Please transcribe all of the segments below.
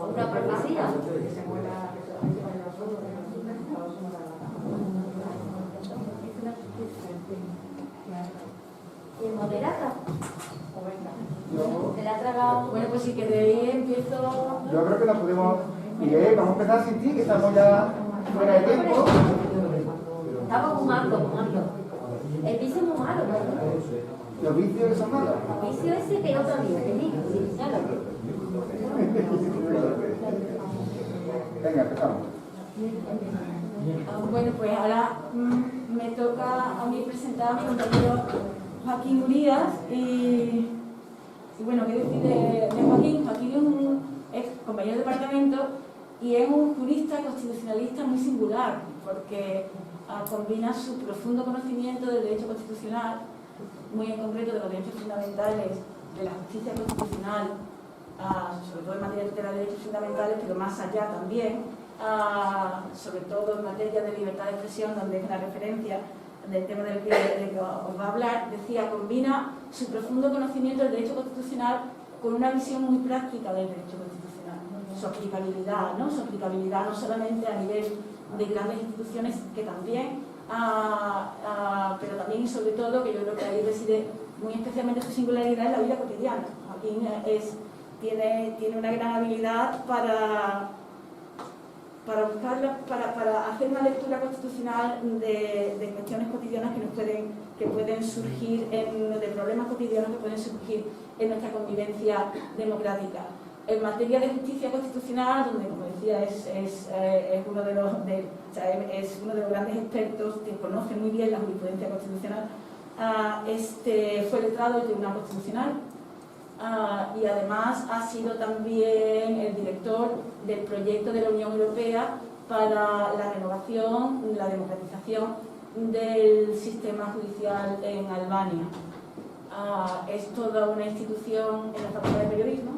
Una profecía. ¿Y moderada? ¿Te la ha tragado? Bueno, pues si queréis empiezo... Yo creo que la podemos... Miguel, vamos a empezar sin ti, que estamos ya fuera de tiempo. Estaba fumando. El vicio es muy malo, ¿no? Los vicios son malos. El vicio ese que otro día, que digo, sí, ya lo veo. Venga, empezamos. Bueno, pues ahora me toca a mí presentar a mi compañero Joaquín Urías y bueno, ¿qué decir de Joaquín? Joaquín es un ex compañero de departamento y es un jurista constitucionalista muy singular porque combina su profundo conocimiento del derecho constitucional, muy en concreto de los derechos fundamentales, de la justicia constitucional, sobre todo en materia de tutela de derechos fundamentales, pero más allá también, sobre todo en materia de libertad de expresión, donde es la referencia del tema del que os va a hablar. Decía, combina su profundo conocimiento del derecho constitucional con una visión muy práctica del derecho constitucional, su aplicabilidad, ¿no? Su aplicabilidad no solamente a nivel de grandes instituciones, que también, pero también y sobre todo, que yo creo que ahí reside muy especialmente su singularidad en la vida cotidiana. Joaquín tiene una gran habilidad para hacer una lectura constitucional de cuestiones cotidianas que pueden surgir, de problemas cotidianos que pueden surgir en nuestra convivencia democrática. En materia de justicia constitucional, donde, como decía, es uno de los grandes expertos que conoce muy bien la jurisprudencia constitucional, fue letrado del Tribunal Constitucional. Y además ha sido también el director del proyecto de la Unión Europea para la renovación, la democratización del sistema judicial en Albania. Es toda una institución en la Facultad de Periodismo,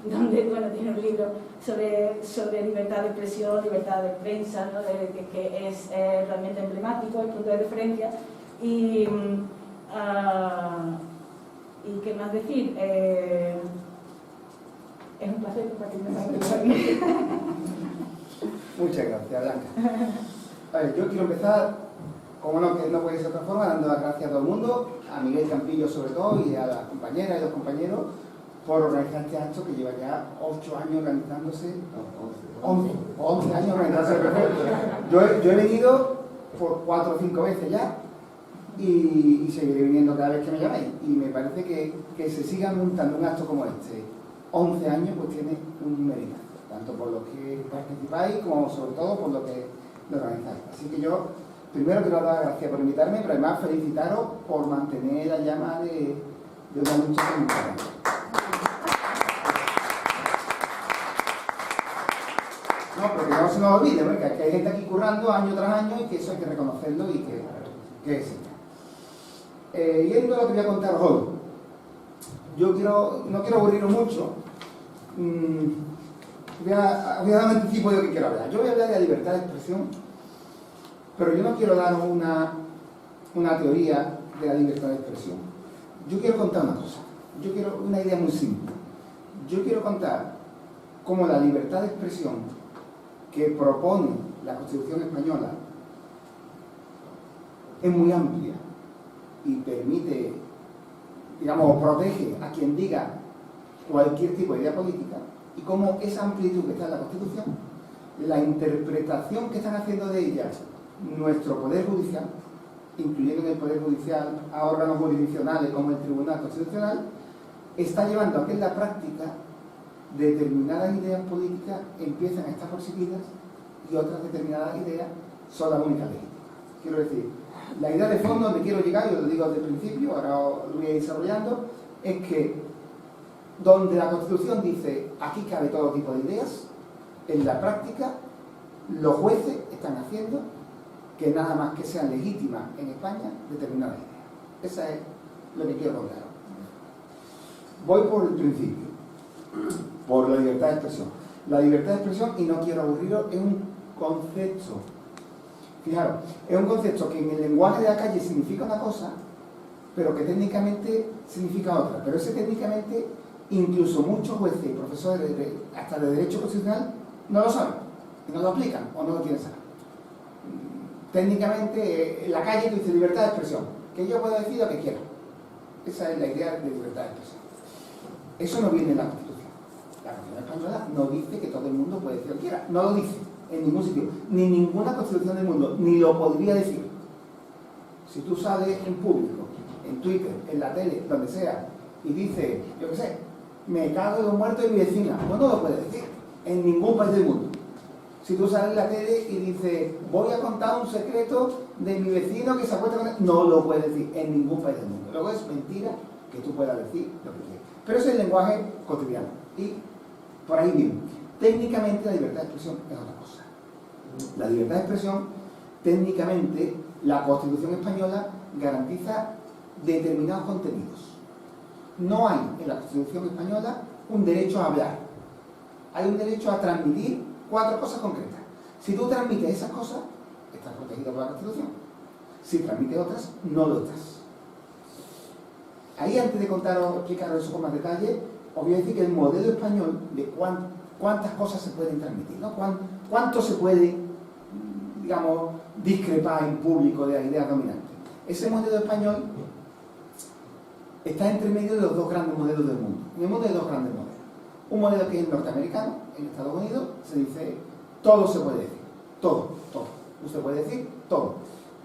donde tiene un libro sobre libertad de expresión, libertad de prensa, ¿no? que es realmente emblemático, el punto de referencia. Y qué más decir, es un placer compartirme aquí. Muchas gracias, Blanca. A ver, yo quiero empezar, como no, que no puede ser de otra forma, dando las gracias a todo el mundo, a Miguel Campillo sobre todo, y a las compañeras y los compañeros, por organizar este acto que lleva ya 8 años organizándose. 11 años organizándose. Yo he venido por 4 o 5 veces ya, y seguiré viniendo cada vez que me llaméis. Y me parece que se siga montando un acto como este, 11 años, pues tiene un mérito, tanto por los que participáis como sobre todo por lo que lo organizáis. Así que yo primero quiero dar las gracias por invitarme, pero además felicitaros por mantener la llama de una lucha comunitaria. No, porque no se nos olvide, ¿no? Que hay gente aquí currando año tras año y que eso hay que reconocerlo y que es. Yendo a lo que voy a contaros hoy, no quiero aburriros mucho, voy a dar un anticipo de lo que quiero hablar. Yo voy a hablar de la libertad de expresión, pero yo no quiero daros una teoría de la libertad de expresión. Yo quiero contar una cosa, una idea muy simple. Yo quiero contar cómo la libertad de expresión que propone la Constitución española es muy amplia y permite, digamos, protege a quien diga cualquier tipo de idea política, y cómo esa amplitud que está en la Constitución, la interpretación que están haciendo de ella nuestro Poder Judicial, incluyendo en el Poder Judicial a órganos jurisdiccionales como el Tribunal Constitucional, está llevando a que en la práctica determinadas ideas políticas empiezan a estar perseguidas y otras determinadas ideas son las únicas legítimas. Quiero decir, la idea de fondo donde quiero llegar, yo lo digo desde el principio, ahora lo voy a ir desarrollando, es que donde la Constitución dice aquí cabe todo tipo de ideas, en la práctica los jueces están haciendo que nada más que sean legítimas en España determinadas ideas. Esa es lo que quiero contar. Voy por el principio, por la libertad de expresión. La libertad de expresión, y no quiero aburriros, es un concepto. Fijaros, es un concepto que en el lenguaje de la calle significa una cosa, pero que técnicamente significa otra. Pero ese técnicamente, incluso muchos jueces y profesores hasta de derecho constitucional no lo saben, no lo aplican o no lo quieren saber. Técnicamente, en la calle dice libertad de expresión, que yo puedo decir lo que quiera. Esa es la idea de libertad de expresión. Eso no viene en la Constitución. La Constitución española no dice que todo el mundo puede decir lo que quiera. No lo dice en ningún sitio. Ni ninguna Constitución del mundo, ni lo podría decir. Si tú sales en público, en Twitter, en la tele, donde sea, y dices, yo qué sé, me cago en los muertos de mi vecina, pues no lo puedes decir en ningún país del mundo. Si tú sales en la tele y dices, voy a contar un secreto de mi vecino que se acuesta con él, no lo puedes decir en ningún país del mundo. Luego es mentira que tú puedas decir lo que quieras. Pero eso es el lenguaje cotidiano. Y por ahí mismo, técnicamente la libertad de expresión es otra cosa. La libertad de expresión, técnicamente, la Constitución española garantiza determinados contenidos. No hay en la Constitución española un derecho a hablar. Hay un derecho a transmitir 4 cosas concretas. Si tú transmites esas cosas, estás protegido por la Constitución. Si transmites otras, no lo estás. Ahí, antes de explicaros eso con más detalle, os voy a decir que el modelo español de cuántas cosas se pueden transmitir, ¿no? Cuánto se puede, digamos, discrepar en público de las ideas dominantes. Ese modelo español está entre medio de los 2 grandes modelos del mundo. En el mundo hay 2 grandes modelos. Un modelo que es el norteamericano, en Estados Unidos, se dice, todo se puede decir, todo. Usted puede decir todo.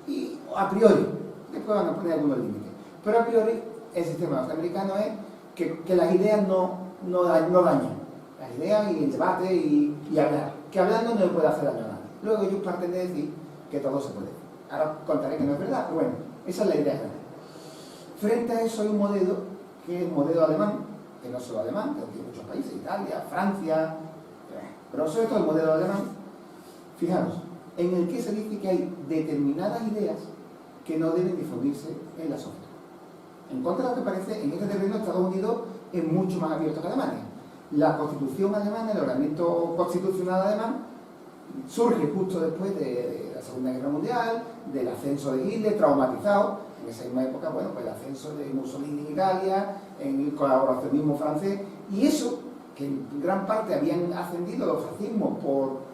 Y a priori, después van a poner algunos límites, pero a priori el sistema norteamericano es que las ideas no dañan. Las ideas y el debate y hablar. Que hablando no le puede hacer daño a nadie. Luego ellos parten de decir que todo se puede decir. Ahora contaré que no es verdad, pero bueno, esa es la idea general. Frente a eso hay un modelo, que es el modelo alemán, que no es solo alemán, que tiene muchos países, Italia, Francia, pero sobre todo el modelo alemán, fijaros, en el que se dice que hay determinadas ideas que no deben difundirse en la sociedad. En contra de lo que parece, en este terreno Estados Unidos es mucho más abierto que Alemania. La Constitución alemana, el ordenamiento constitucional alemán, surge justo después de la Segunda Guerra Mundial, del ascenso de Hitler, traumatizado, en esa misma época, bueno, pues el ascenso de Mussolini en Italia, en el colaboracionismo francés, y eso, que en gran parte habían ascendido los fascismos por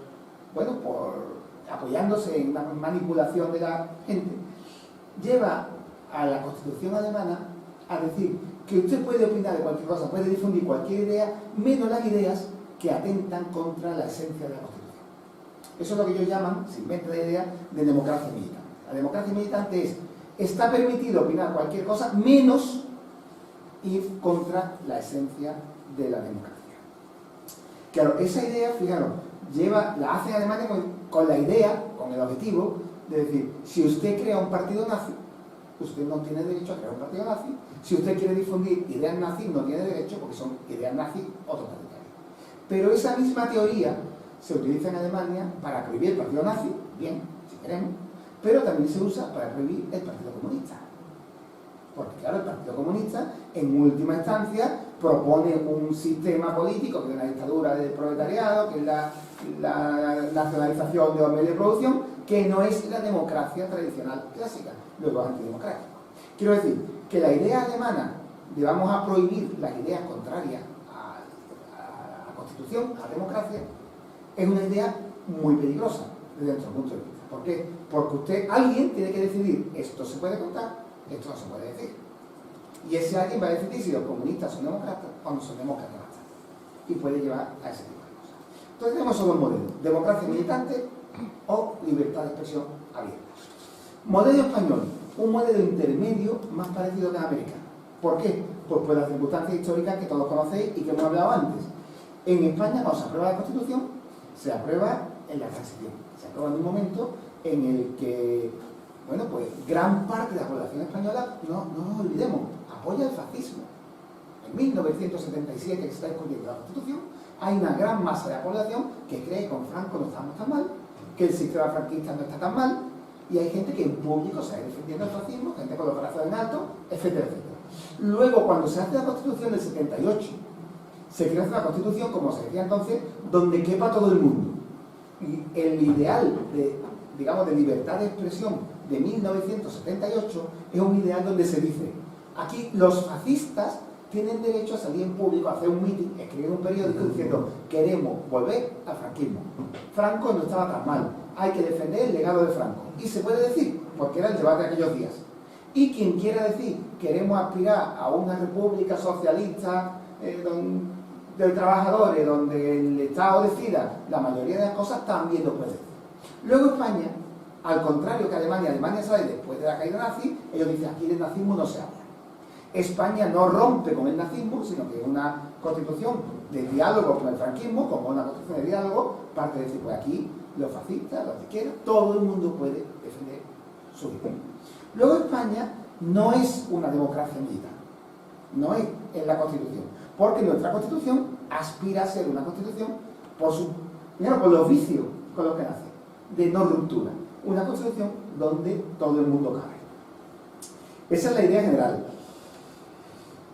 apoyándose en la manipulación de la gente, lleva a la Constitución alemana a decir que usted puede opinar de cualquier cosa, puede difundir cualquier idea, menos las ideas que atentan contra la esencia de la Constitución. Eso es lo que ellos llaman, se inventa la idea de democracia militante. La democracia militante es, está permitido opinar cualquier cosa, menos ir contra la esencia de la democracia. Claro, esa idea, fijaros, la hace Alemania con la idea, con el objetivo de decir, si usted crea un partido nazi, usted no tiene derecho a crear un partido nazi. Si usted quiere difundir ideas nazis, no tiene derecho, porque son ideas nazis o totalitarias. Pero esa misma teoría se utiliza en Alemania para prohibir el partido nazi, bien, si queremos, pero también se usa para prohibir el Partido Comunista. Porque claro, el Partido Comunista, en última instancia, propone un sistema político, que es una dictadura del proletariado, que es la nacionalización de los medios de producción, que no es la democracia tradicional clásica, luego es antidemocrático. Quiero decir que la idea alemana de vamos a prohibir las ideas contrarias a la Constitución, a la democracia, es una idea muy peligrosa desde nuestro punto de vista. ¿Por qué? Porque alguien tiene que decidir, esto se puede contar, esto no se puede decir. Y ese alguien va a decidir si los comunistas son demócratas o no son demócratas. Y puede llevar a ese tipo de cosas. Entonces tenemos solo un modelo, democracia militante o libertad de expresión abierta. Modelo español, un modelo intermedio más parecido que el americano. ¿Por qué? Pues por las circunstancias históricas que todos conocéis y que hemos hablado antes. En España, cuando se aprueba la Constitución, se aprueba en la transición. Se aprueba en un momento en el que, bueno, pues gran parte de la población española, no nos olvidemos, apoya el fascismo. En 1977, que se está discutiendo la Constitución, hay una gran masa de la población que cree que con Franco no estamos tan mal, que el sistema franquista no está tan mal, y hay gente que en público se va defendiendo el fascismo, gente con los brazos en alto, etcétera, etcétera. Luego, cuando se hace la Constitución del 78, Se quiere hacer una constitución, como se decía entonces, donde quepa todo el mundo. Y el ideal de, digamos, de libertad de expresión de 1978 es un ideal donde se dice: aquí los fascistas tienen derecho a salir en público, a hacer un mitin, escribir un periódico diciendo: queremos volver al franquismo. Franco no estaba tan mal, hay que defender el legado de Franco. Y se puede decir, porque era el debate de aquellos días. Y quien quiera decir: queremos aspirar a una república socialista de trabajadores, donde el Estado decida la mayoría de las cosas, también lo puede decir. Luego España, al contrario que Alemania sale después de la caída nazi, ellos dicen: aquí del nazismo no se habla. España no rompe con el nazismo, sino que es una constitución de diálogo con el franquismo, como una constitución de diálogo, parte de decir: pues aquí los fascistas, los de izquierda, todo el mundo puede defender su vida. Luego España no es una democracia militar, no es en la constitución, porque nuestra constitución aspira a ser una constitución por los vicios con los que nace, de no ruptura, una constitución donde todo el mundo cabe. Esa es la idea general.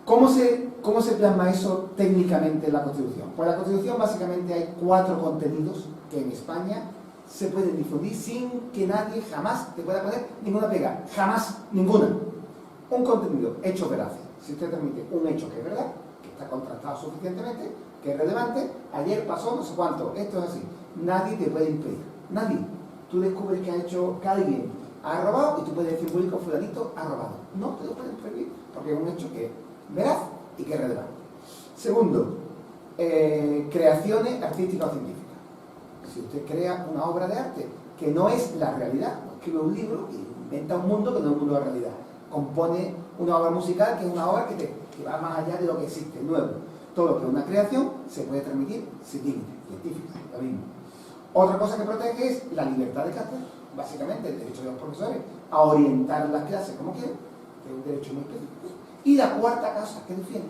¿Cómo se plasma eso técnicamente en la Constitución? Pues en la Constitución básicamente hay 4 contenidos que en España se pueden difundir sin que nadie jamás te pueda poner ninguna pega, jamás, ninguna. Un contenido: hechos veraces. Si usted transmite un hecho que es verdad, que está contrastado suficientemente, que es relevante, ayer pasó no sé cuánto, esto es así, nadie te puede impedir, nadie. Tú descubres que alguien ha robado y tú puedes decir público: fulanito ha robado. No te lo pueden prohibir, porque es un hecho que es veraz y que es relevante. Segundo, creaciones artísticas o científicas. Si usted crea una obra de arte que no es la realidad, escribe un libro y inventa un mundo que no es un mundo de realidad, compone una obra musical que es una obra que va más allá de lo que existe, nuevo. Todo lo que es una creación se puede transmitir sin límites, científica, lo mismo. Otra cosa que protege es la libertad de cátedra, básicamente el derecho de los profesores a orientar las clases como quieran, que es un derecho muy específico. Y la cuarta cosa que defiende,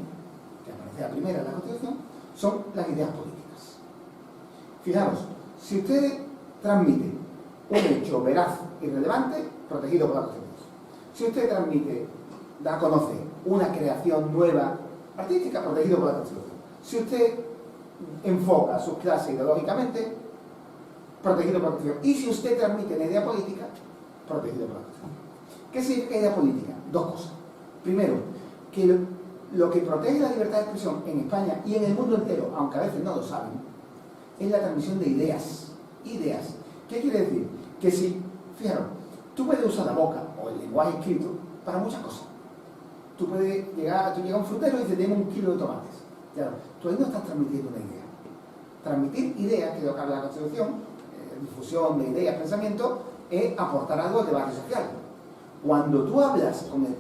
que aparece la primera en la Constitución, son las ideas políticas. Fijaros, si usted transmite un hecho veraz y relevante, protegido por la Constitución. Si usted transmite, da a conocer una creación nueva, artística, protegido por la Constitución. Si usted enfoca sus clases ideológicamente, protegido por la Constitución. Y si usted transmite una idea política, protegido por la Constitución. ¿Qué significa idea política? 2 cosas. Primero, que lo que protege la libertad de expresión en España y en el mundo entero, aunque a veces no lo saben, es la transmisión de ideas. Ideas. ¿Qué quiere decir? Que si, fijaros, tú puedes usar la boca o el lenguaje escrito para muchas cosas. Tú llegas a un frutero y dices: deme 1 kilo de tomates. Claro, tú ahí no estás transmitiendo una idea. Transmitir ideas, que es lo que habla la Constitución, difusión de ideas, pensamiento, es aportar algo al debate social. Cuando tú hablas con el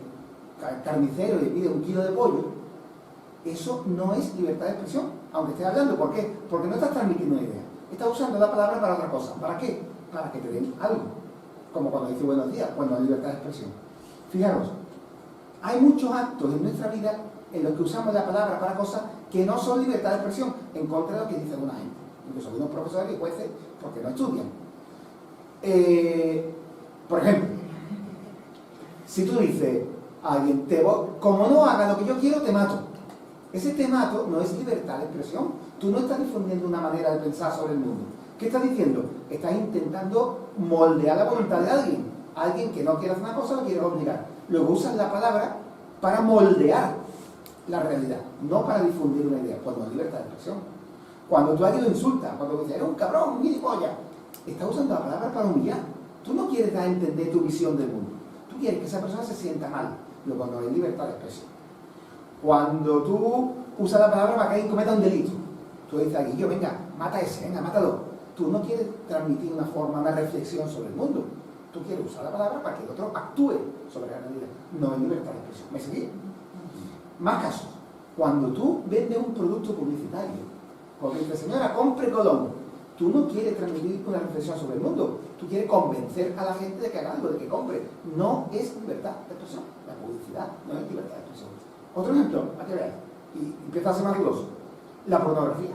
carnicero y le pide 1 kilo de pollo, eso no es libertad de expresión, aunque estés hablando. ¿Por qué? Porque no estás transmitiendo una idea, estás usando la palabra para otra cosa. ¿Para qué? Para que te den algo, como cuando dice buenos días, cuando hay libertad de expresión. Fijaros, hay muchos actos en nuestra vida en los que usamos la palabra para cosas que no son libertad de expresión, en contra de lo que dice alguna gente, incluso algunos profesores y jueces, porque no estudian. Por ejemplo, si tú dices a alguien: como no haga lo que yo quiero, te mato. Ese te mato no es libertad de expresión. Tú no estás difundiendo una manera de pensar sobre el mundo. ¿Qué estás diciendo? Estás intentando moldear la voluntad de alguien. Alguien que no quiere hacer una cosa, lo quieres obligar. Luego usas la palabra para moldear la realidad, no para difundir una idea. Pues no es libertad de expresión. Cuando tú a alguien lo insultas, cuando dices: eres un cabrón, un gilipollas, estás usando la palabra para humillar. Tú no quieres dar a entender tu visión del mundo. Tú quieres que esa persona se sienta mal. Luego no hay libertad de expresión. Cuando tú usas la palabra para que alguien cometa un delito, tú dices a alguien: yo, venga, mata a ese, venga, mátalo. Tú no quieres transmitir una forma, una reflexión sobre el mundo. Tú quieres usar la palabra para que el otro actúe sobre la realidad. No hay libertad de expresión. ¿Me seguís? Más casos. Cuando tú vendes un producto publicitario, porque dices: señora, compre Colón, tú no quieres transmitir una reflexión sobre el mundo. Tú quieres convencer a la gente de que haga algo, de que compre. No es libertad de expresión. La publicidad no es libertad de expresión. Otro ejemplo, a que veáis, y empieza a ser más dudoso: la pornografía.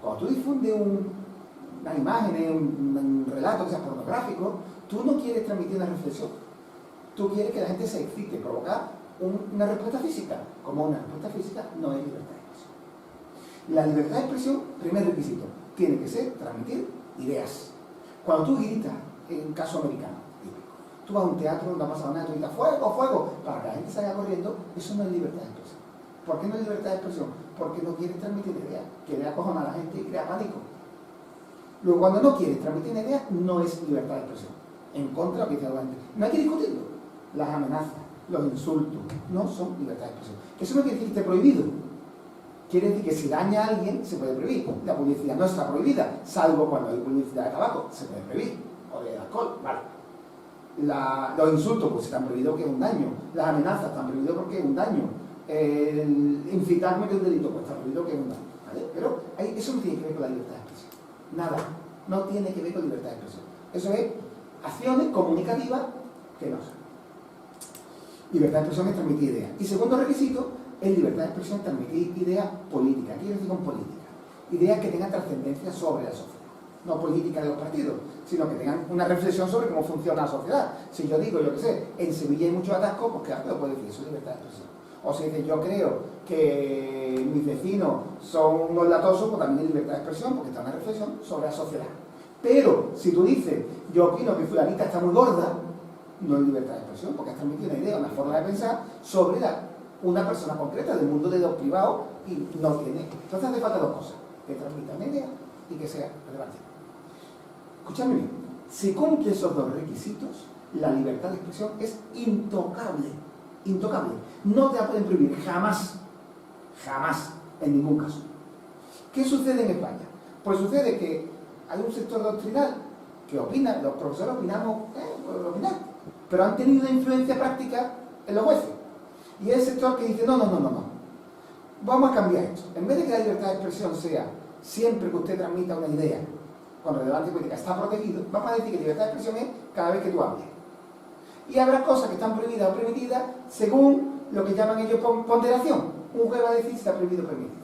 Cuando tú difundes una imagen, un relato que sea pornográfico, tú no quieres transmitir una reflexión. Tú quieres que la gente se excite, provocar una respuesta física. Como una respuesta física no es libertad de expresión. La libertad de expresión, primer requisito, tiene que ser transmitir ideas. Cuando tú gritas, en un caso americano, tú vas a un teatro, no ha pasado nada, tú gritas ¡fuego, fuego! Para que la gente salga corriendo, eso no es libertad de expresión. ¿Por qué no es libertad de expresión? Porque no quieres transmitir ideas, quieres acojonar a la gente y crear pánico. Luego, cuando no quieres transmitir ideas, no es libertad de expresión. En contra de lo que dice la gente. No hay que discutirlo. Las amenazas, los insultos, no son libertad de expresión. Eso no quiere decir que esté prohibido. Quiere decir que si daña a alguien, se puede prohibir. La publicidad no está prohibida, salvo cuando hay publicidad de tabaco, se puede prohibir. O de alcohol, vale. Los insultos, pues están prohibidos porque es un daño. Las amenazas están prohibidas porque es un daño. El incitarme que es un delito, pues está prohibido que es un daño. ¿Vale? Pero eso no tiene que ver con la libertad de expresión. Nada. No tiene que ver con libertad de expresión. Eso es acciones comunicativas que no son. Libertad de expresión es transmitir ideas. Y segundo requisito es libertad de expresión, transmitir ideas políticas. ¿Qué quiero decir con política? Ideas que tengan trascendencia sobre la sociedad. No política de los partidos, sino que tengan una reflexión sobre cómo funciona la sociedad. Si yo digo, yo qué sé, en Sevilla hay muchos atascos, pues claro que lo puedo decir, eso es libertad de expresión. O si dices, yo creo que mis vecinos son unos latosos, pues también es libertad de expresión, porque está una reflexión sobre la sociedad. Pero si tú dices, yo opino que fulanita está muy gorda, no es libertad de expresión, porque has transmitido una idea, una forma de pensar sobre una persona concreta del mundo de los privados y no tiene. Entonces hace falta dos cosas, que transmita una idea y que sea relevante. Escúchame bien, si cumple esos dos requisitos, la libertad de expresión es intocable, intocable. No te la pueden prohibir, jamás, jamás, en ningún caso. ¿Qué sucede en España? Pues sucede que hay un sector doctrinal que opina, los profesores opinamos, por opinar, pero han tenido una influencia práctica en los jueces. Y es el sector que dice, no, vamos a cambiar esto. En vez de que la libertad de expresión sea siempre que usted transmita una idea con relevancia política, está protegido, vamos a decir que libertad de expresión es cada vez que tú hables. Y habrá cosas que están prohibidas o permitidas según lo que llaman ellos ponderación. Un juez va a decir si está prohibido o permitido.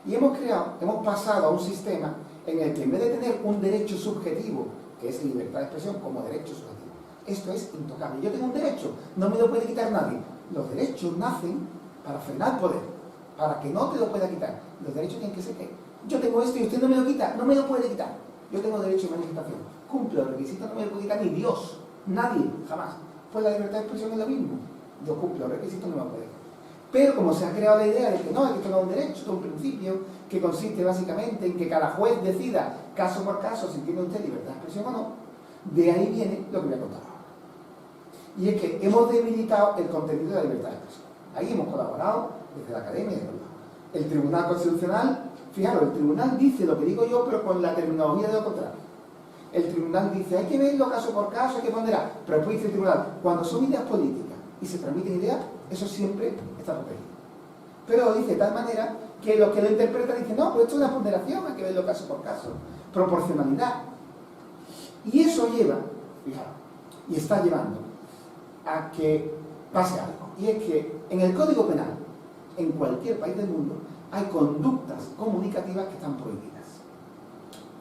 Y hemos pasado a un sistema en el que en vez de tener un derecho subjetivo, que es libertad de expresión, como derecho subjetivo, esto es intocable. Yo tengo un derecho, no me lo puede quitar nadie. Los derechos nacen para frenar el poder, para que no te lo pueda quitar. Los derechos tienen que ser que yo tengo esto y usted no me lo quita, no me lo puede quitar. Yo tengo derecho de manifestación, cumplo los requisitos, no me lo puede quitar ni Dios, nadie, jamás. Pues la libertad de expresión es lo mismo. Yo cumplo los requisitos, no me lo puede quitar. Pero como se ha creado la idea de que no, que esto no es un derecho, esto es un principio que consiste básicamente en que cada juez decida caso por caso si tiene usted libertad de expresión o no, de ahí viene lo que voy a contar ahora. Y es que hemos debilitado el contenido de la libertad de expresión. Ahí hemos colaborado desde la academia y desde el Tribunal Constitucional. Fijaros, el Tribunal dice lo que digo yo, pero con la terminología de lo contrario. El Tribunal dice, hay que verlo caso por caso, hay que ponderar. Pero después dice el Tribunal, cuando son ideas políticas y se transmiten ideas, eso siempre está protegido. Pero lo dice de tal manera que los que lo interpretan dicen, no, pues esto es una ponderación, hay que verlo caso por caso. Proporcionalidad. Y eso lleva, fijaros, y está llevando a que pase algo. Y es que en el Código Penal, en cualquier país del mundo, hay conductas comunicativas que están prohibidas.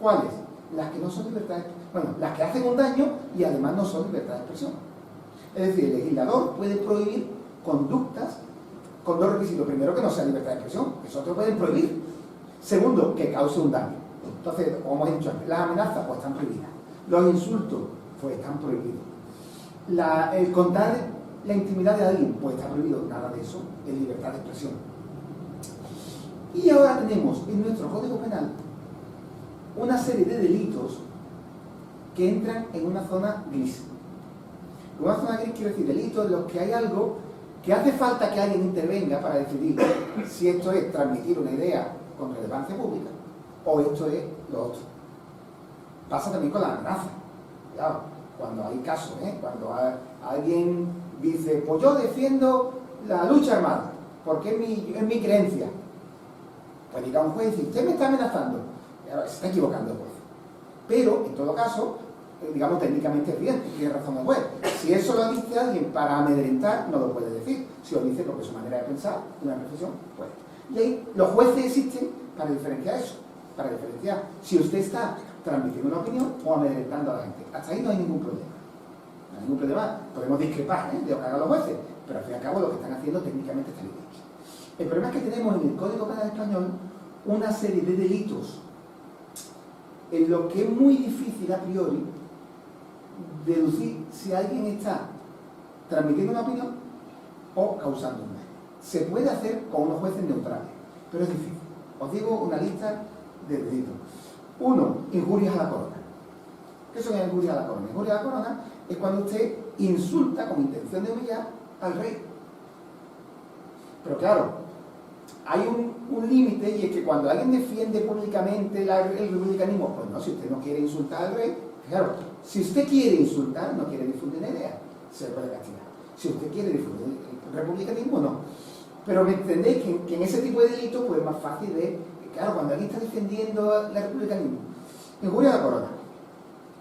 ¿Cuáles? Las que no son libertad de expresión. Bueno, las que hacen un daño y además no son libertad de expresión. Es decir, el legislador puede prohibir conductas con dos requisitos. Primero, que no sea libertad de expresión, que eso te pueden prohibir. Segundo, que cause un daño. Entonces, como hemos dicho antes, las amenazas pues están prohibidas. Los insultos pues están prohibidos. El contar la intimidad de alguien pues está prohibido. Nada de eso es libertad de expresión. Y ahora tenemos en nuestro Código Penal una serie de delitos que entran en una zona gris. Una zona gris quiere decir delitos en los que hay algo que hace falta que alguien intervenga para decidir si esto es transmitir una idea con relevancia pública o esto es lo otro. Pasa también con la amenaza. Cuidado, cuando hay casos, cuando alguien dice, pues yo defiendo la lucha armada, porque es mi creencia. Pues diga un juez y dice, usted me está amenazando. Se está equivocando el juez. Pero, en todo caso, digamos técnicamente es bien, tiene razón el juez. Si eso lo dice alguien para amedrentar, no lo puede decir. Si lo dice porque es su manera de pensar, una reflexión, puede. Y ahí los jueces existen para diferenciar eso, para diferenciar si usted está transmitiendo una opinión o amedrentando a la gente. Hasta ahí no hay ningún problema. No hay ningún problema. Podemos discrepar de lo que hagan los jueces, pero al fin y al cabo lo que están haciendo técnicamente está bien hecho. El problema es que tenemos en el Código Penal español una serie de delitos en los que es muy difícil a priori deducir si alguien está transmitiendo una opinión o causando un daño. Se puede hacer con unos jueces neutrales, pero es difícil. Os digo una lista de delitos. 1. Injurias a la corona. ¿Qué son injurias a la corona? Injurias a la corona es cuando usted insulta con intención de humillar al rey. Pero claro, hay un límite, y es que cuando alguien defiende públicamente el republicanismo, pues no, si usted no quiere insultar al rey, claro, si usted quiere insultar, no quiere difundir la idea, se puede castigar. Si usted quiere difundir el republicanismo, no. Pero me entendéis que en ese tipo de delitos, pues es más fácil de, claro, cuando alguien está defendiendo el republicanismo. Injuria a la corona,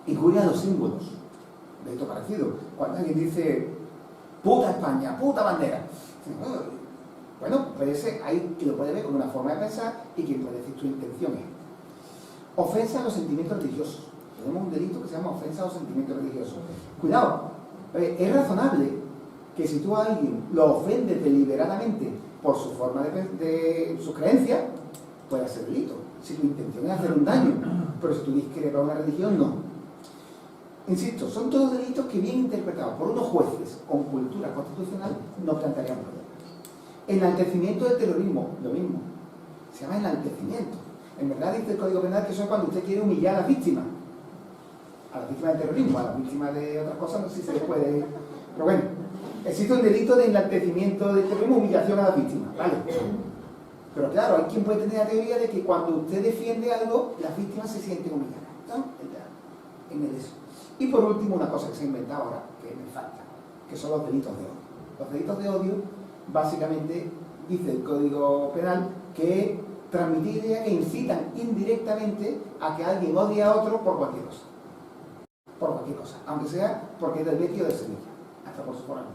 injuria a los símbolos, delito parecido. Cuando alguien dice, puta España, puta bandera. Bueno, puede ser, hay quien lo puede ver como una forma de pensar y quien puede decir tu intención es. Ofensa a los sentimientos religiosos. Tenemos un delito que se llama ofensa a los sentimientos religiosos. Cuidado, es razonable que si tú a alguien lo ofendes deliberadamente por su forma de su creencia, puede ser delito. Si tu intención es hacer un daño, pero si tú discrepas una religión, no. Insisto, son todos delitos que bien interpretados por unos jueces con cultura constitucional no plantearían problemas. Enaltecimiento del terrorismo, lo mismo. Se llama enaltecimiento. En verdad dice el Código Penal que eso es cuando usted quiere humillar a las víctimas. A las víctimas del terrorismo, a las víctimas de otras cosas, no sé si se les puede... Pero bueno, existe un delito de enaltecimiento del terrorismo, humillación a las víctimas, ¿vale? Pero claro, hay quien puede tener la teoría de que cuando usted defiende algo, las víctimas se sienten humilladas, ¿no? En el eso. Y por último, una cosa que se ha inventado ahora, que me falta, que son los delitos de odio. Los delitos de odio, básicamente, dice el Código Penal, que transmitir ideas que incitan indirectamente a que alguien odie a otro por cualquier cosa. Por cualquier cosa, aunque sea porque es del Betis o de Sevilla, hasta por sus formas.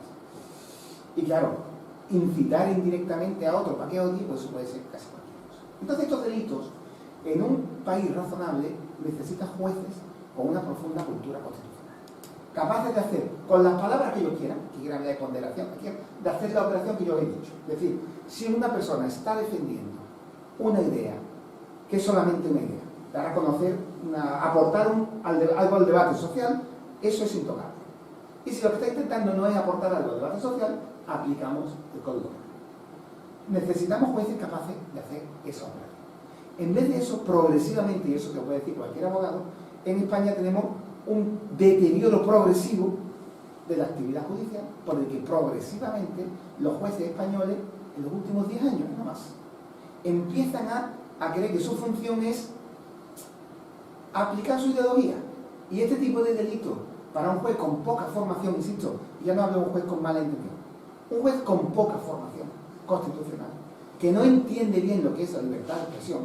Y claro, incitar indirectamente a otro para que odie, pues eso puede ser casi cualquier cosa. Entonces estos delitos, en un país razonable, necesitan jueces con una profunda cultura constitucional, capaces de hacer con las palabras que ellos quieran, que quieran de ponderación, de hacer la operación que yo he dicho. Es decir, si una persona está defendiendo una idea, que es solamente una idea, dar a conocer, aportar algo al debate social, eso es intocable. Y si lo que está intentando no es aportar algo al debate social, aplicamos el Código Penal. Necesitamos jueces capaces de hacer esa operación. En vez de eso, progresivamente, y eso que puede decir cualquier abogado, en España tenemos un deterioro progresivo de la actividad judicial, por el que progresivamente los jueces españoles, en los últimos 10 años, no más, empiezan a creer que su función es aplicar su ideología. Y este tipo de delito, para un juez con poca formación, insisto, ya no hablo de un juez con mala intención, un juez con poca formación constitucional, que no entiende bien lo que es la libertad de expresión,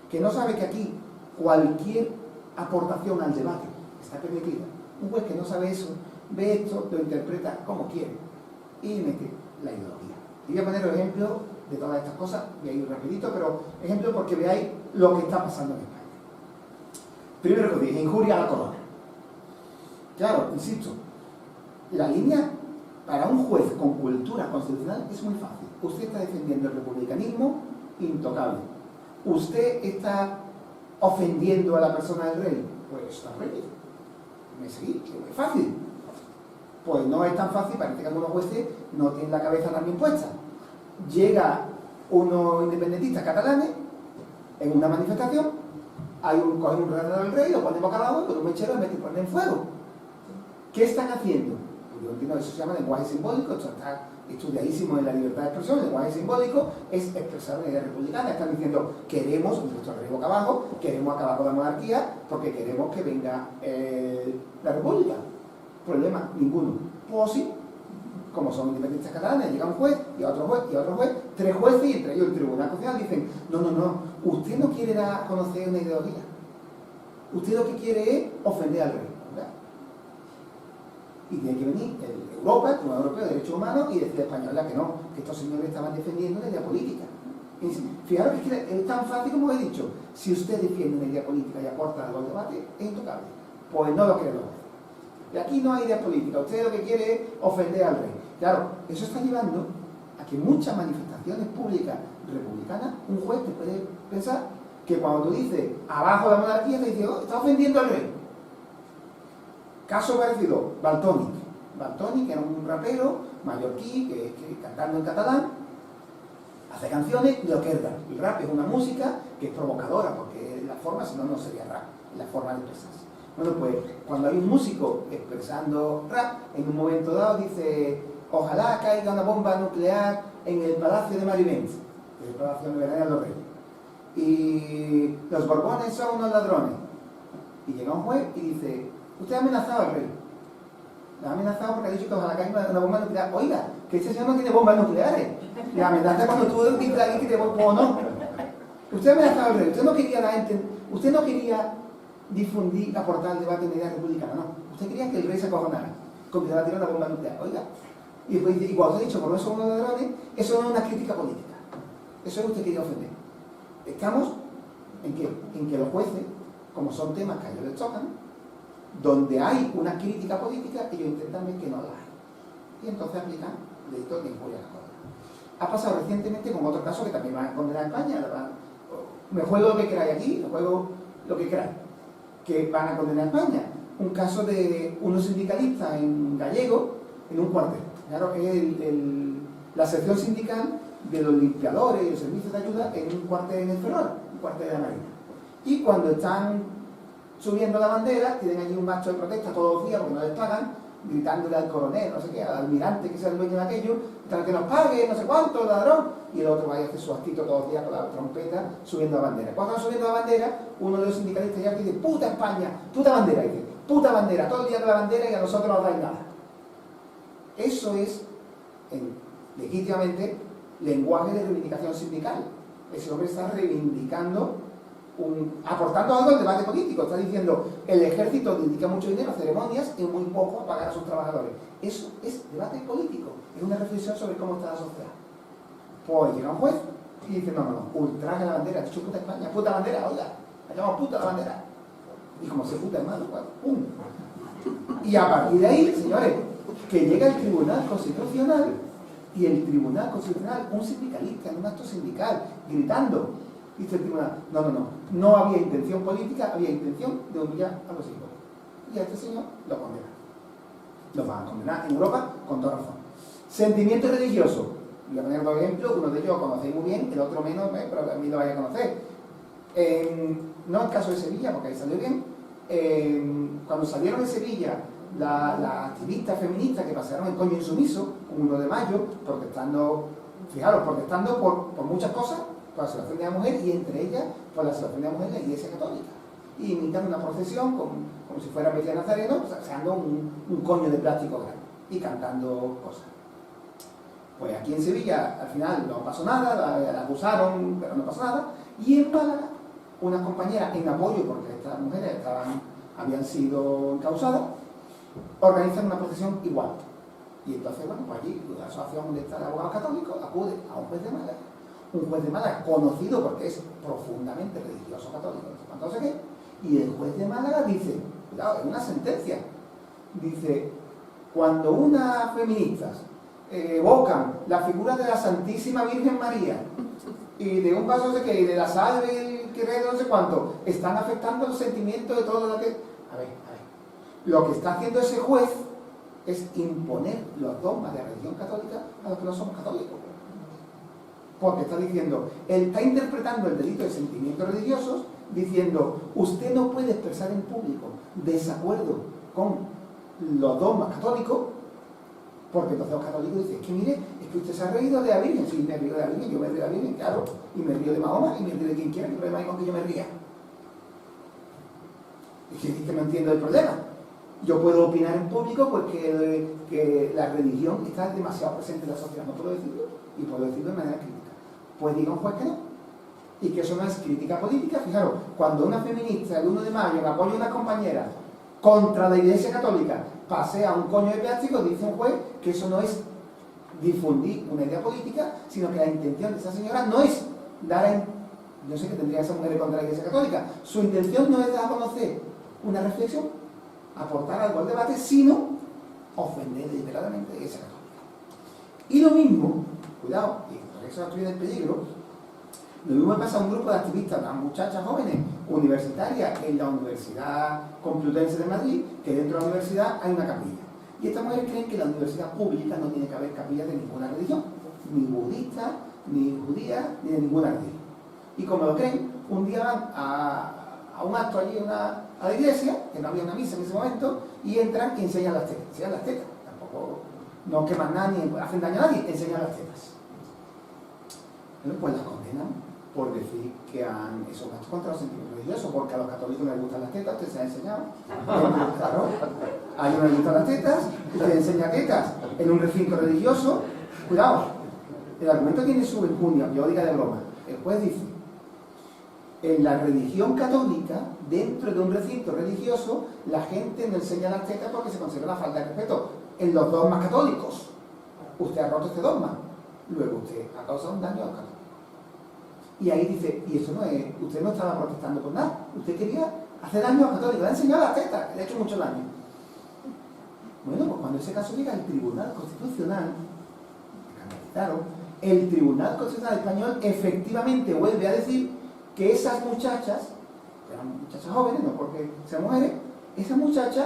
que no sabe que aquí cualquier aportación al debate está permitida. Un juez que no sabe eso, ve esto, lo interpreta como quiere y mete la ideología. Y voy a poner ejemplos de todas estas cosas, voy a ir rapidito, pero ejemplo porque veáis lo que está pasando en España. Primero que os dije, injuria a la corona. Claro, insisto, la línea para un juez con cultura constitucional es muy fácil. Usted está defendiendo el republicanismo, intocable. Usted está ofendiendo a la persona del rey, pues está rey. ¿Me seguís? Es muy fácil. Pues no es tan fácil, parece que algunos jueces no tienen la cabeza tan bien puesta. Llega unos independentistas catalanes en una manifestación, cogen un retrato del rey, lo ponen boca abajo, con un mechero y meten en fuego. ¿Qué están haciendo? Pues yo entiendo que eso se llama lenguaje simbólico, esto está estudiadísimo en la libertad de expresión. El lenguaje simbólico es expresar una idea republicana. Están diciendo, queremos, nuestro rey boca abajo, queremos acabar con la monarquía porque queremos que venga la república. Problema ninguno. Pues sí, como son independentistas catalanes, llega un juez y otro juez y otro juez, 3 jueces y entre ellos el Tribunal Constitucional dicen, no, usted no quiere dar a conocer una ideología. Usted lo que quiere es ofender al rey. ¿Verdad? Y tiene que venir Europa, el Tribunal Europeo de Derechos Humanos, y decir a España, ¿verdad? Que no, que estos señores estaban defendiendo una idea política. Y fijaros que es tan fácil como he dicho, si usted defiende una idea política y aporta algo al debate, es intocable. Pues no lo creo. Y aquí no hay idea política, usted lo que quiere es ofender al rey. Claro, eso está llevando a que muchas manifestaciones públicas republicanas, un juez te puede pensar que cuando tú dices abajo la monarquía, te dice, oh, está ofendiendo al rey. Caso parecido, Valtònyc. Valtònyc era un rapero mallorquí que cantando en catalán hace canciones de oquerda. El rap es una música que es provocadora, porque es la forma, si no, no sería rap, es la forma de expresarse. Bueno, pues cuando hay un músico expresando rap, en un momento dado dice, ojalá caiga una bomba nuclear en el Palacio de Marivents, que es el Palacio de los Reyes, y los Borbones son unos ladrones. Y llega un juez y dice, usted ha amenazado al rey. La ha amenazado porque ha dicho que ojalá caiga una bomba nuclear. Oiga, que este señor no tiene bombas nucleares. La amenaza cuando tú dices a alguien que te bomba o no. Usted ha amenazado al rey. Usted no quería difundir, aportar al debate en la idea republicana, no. Usted quería que el rey se acojonara, con que se va a tirar una bomba nuclear. Oiga. Y después dice, igual os he dicho, por no son unos ladrones, eso no es una crítica política. Eso es usted quería ofender. Estamos en que los jueces, como son temas que a ellos les tocan, donde hay una crítica política, ellos intentan ver que no la hay. Y entonces aplican delitos de injuria a la corona. Ha pasado recientemente con otro caso que también van a condenar a España. Me juego lo que queráis aquí, me juego lo que queráis, que van a condenar a España. Un caso de unos sindicalistas en gallego en un cuartel. Claro, es la sección sindical de los limpiadores y los servicios de ayuda en un cuartel en el Ferrol, un cuartel de la Marina. Y cuando están subiendo la bandera, tienen allí un macho de protesta todos los días porque no les pagan, gritándole al coronel, no sé qué, al almirante que sea el dueño de aquello, para que nos pague, no sé cuánto, ladrón. Y el otro vaya a hacer su actito todos los días con la trompeta subiendo la bandera. Cuando están subiendo la bandera, uno de los sindicalistas ya dice, puta España, puta bandera, dice, puta bandera, todo el día con la bandera y a nosotros no nos dais nada. Eso es, legítimamente, lenguaje de reivindicación sindical. Ese hombre está reivindicando, aportando algo al debate político. Está diciendo, el ejército dedica mucho dinero a ceremonias y muy poco a pagar a sus trabajadores. Eso es debate político, es una reflexión sobre cómo está la sociedad. Pues llega un juez y dice, no, ultraje la bandera, ha dicho puta España, puta bandera, oiga, la llamamos puta la bandera. Y como se puta hermano, pues, ¡pum! Y a partir de ahí, señores, que llega el Tribunal Constitucional, y el Tribunal Constitucional, un sindicalista en un acto sindical, gritando, dice el tribunal, no había intención política, había intención de humillar a los hijos. Y a este señor lo condena. Lo van a condenar en Europa con toda razón. Sentimiento religioso. Voy a poner dos ejemplos, uno de ellos lo conocéis muy bien, el otro menos, pero a mí lo vais a conocer. No el caso de Sevilla, porque ahí salió bien. Cuando salieron de Sevilla las activistas feministas que pasaron el coño insumiso, un 1 de mayo, protestando, fijaros, protestando por muchas cosas, por la situación de la mujer y entre ellas por la situación de la mujer en la Iglesia Católica. Y imitan una procesión como si fuera María Nazareno, sacando un coño de plástico grande y cantando cosas. Pues aquí en Sevilla al final no pasó nada, la acusaron, pero no pasó nada. Y en Málaga, unas compañeras en apoyo, porque estas mujeres habían sido encausadas, organizan una procesión igual. Y entonces, bueno, pues allí la asociación de abogados católicos acude a un juez de Málaga. Un juez de Málaga conocido porque es profundamente religioso católico, no sé qué, y el juez de Málaga dice, cuidado, es una sentencia, dice, cuando unas feministas evocan la figura de la Santísima Virgen María y de un paso de que de la salve y el querer no sé cuánto, están afectando los sentimientos de todo lo que... A ver, lo que está haciendo ese juez es imponer los dogmas de la religión católica a los que no somos católicos. Porque está diciendo, él está interpretando el delito de sentimientos religiosos diciendo, usted no puede expresar en público desacuerdo con los dogmas católicos, porque entonces los católicos dicen, es que mire, es que usted se ha reído de la Virgen. Sí, me río de la Virgen, yo me río de la Virgen, claro, y me río de Mahoma y me río de quien quiera, ¿qué problema hay con que yo me ría? Es que no entiendo el problema. Yo puedo opinar en público porque que la religión está demasiado presente en la sociedad, no puedo decirlo, y puedo decirlo de manera crítica. Pues diga un juez que no, y que eso no es crítica política. Fijaros, cuando una feminista el 1 de mayo en apoyo a una compañera contra la Iglesia Católica pasea un coño de plástico, dice un juez que eso no es difundir una idea política, sino que la intención de esa señora no es yo sé que tendría esa mujer contra la Iglesia Católica, su intención no es dar a conocer una reflexión, aportar algo al debate, sino ofender deliberadamente a la Iglesia Católica. Y lo mismo cuidado, y por eso estoy en el peligro. Lo mismo pasa a un grupo de activistas, unas muchachas jóvenes universitarias en la Universidad Complutense de Madrid, que dentro de la universidad hay una capilla. Y estas mujeres creen que en la universidad pública no tiene que haber capillas de ninguna religión, ni budista, ni judía, ni de ninguna religión. Y como lo creen, un día van a un acto allí a la iglesia, que no había una misa en ese momento, y entran y enseñan las tetas. Enseñan las tetas. Tampoco no queman nada ni hacen daño a nadie, enseñan las tetas. Bueno, pues las condenan por decir que son actos contra los sentimientos religiosos, porque a los católicos les gustan las tetas, usted se ha enseñado. Claro, a ellos les gustan las tetas, usted enseña tetas en un recinto religioso. Cuidado, el argumento tiene su enjundia, yo diga de broma. El juez dice, en la religión católica, dentro de un recinto religioso, la gente no enseña las tetas porque se considera una falta de respeto. En los dogmas católicos, usted ha roto este dogma, luego usted ha causado un daño a los católicos. Y ahí dice, y eso no es, usted no estaba protestando por nada, usted quería hacer daño a los católicos, le ha enseñado las tetas, que le ha hecho mucho daño. Bueno, pues cuando ese caso llega al Tribunal Constitucional, el Tribunal Constitucional Español efectivamente vuelve a decir que esas muchachas, eran muchachas jóvenes, no porque sean mujeres, esas muchachas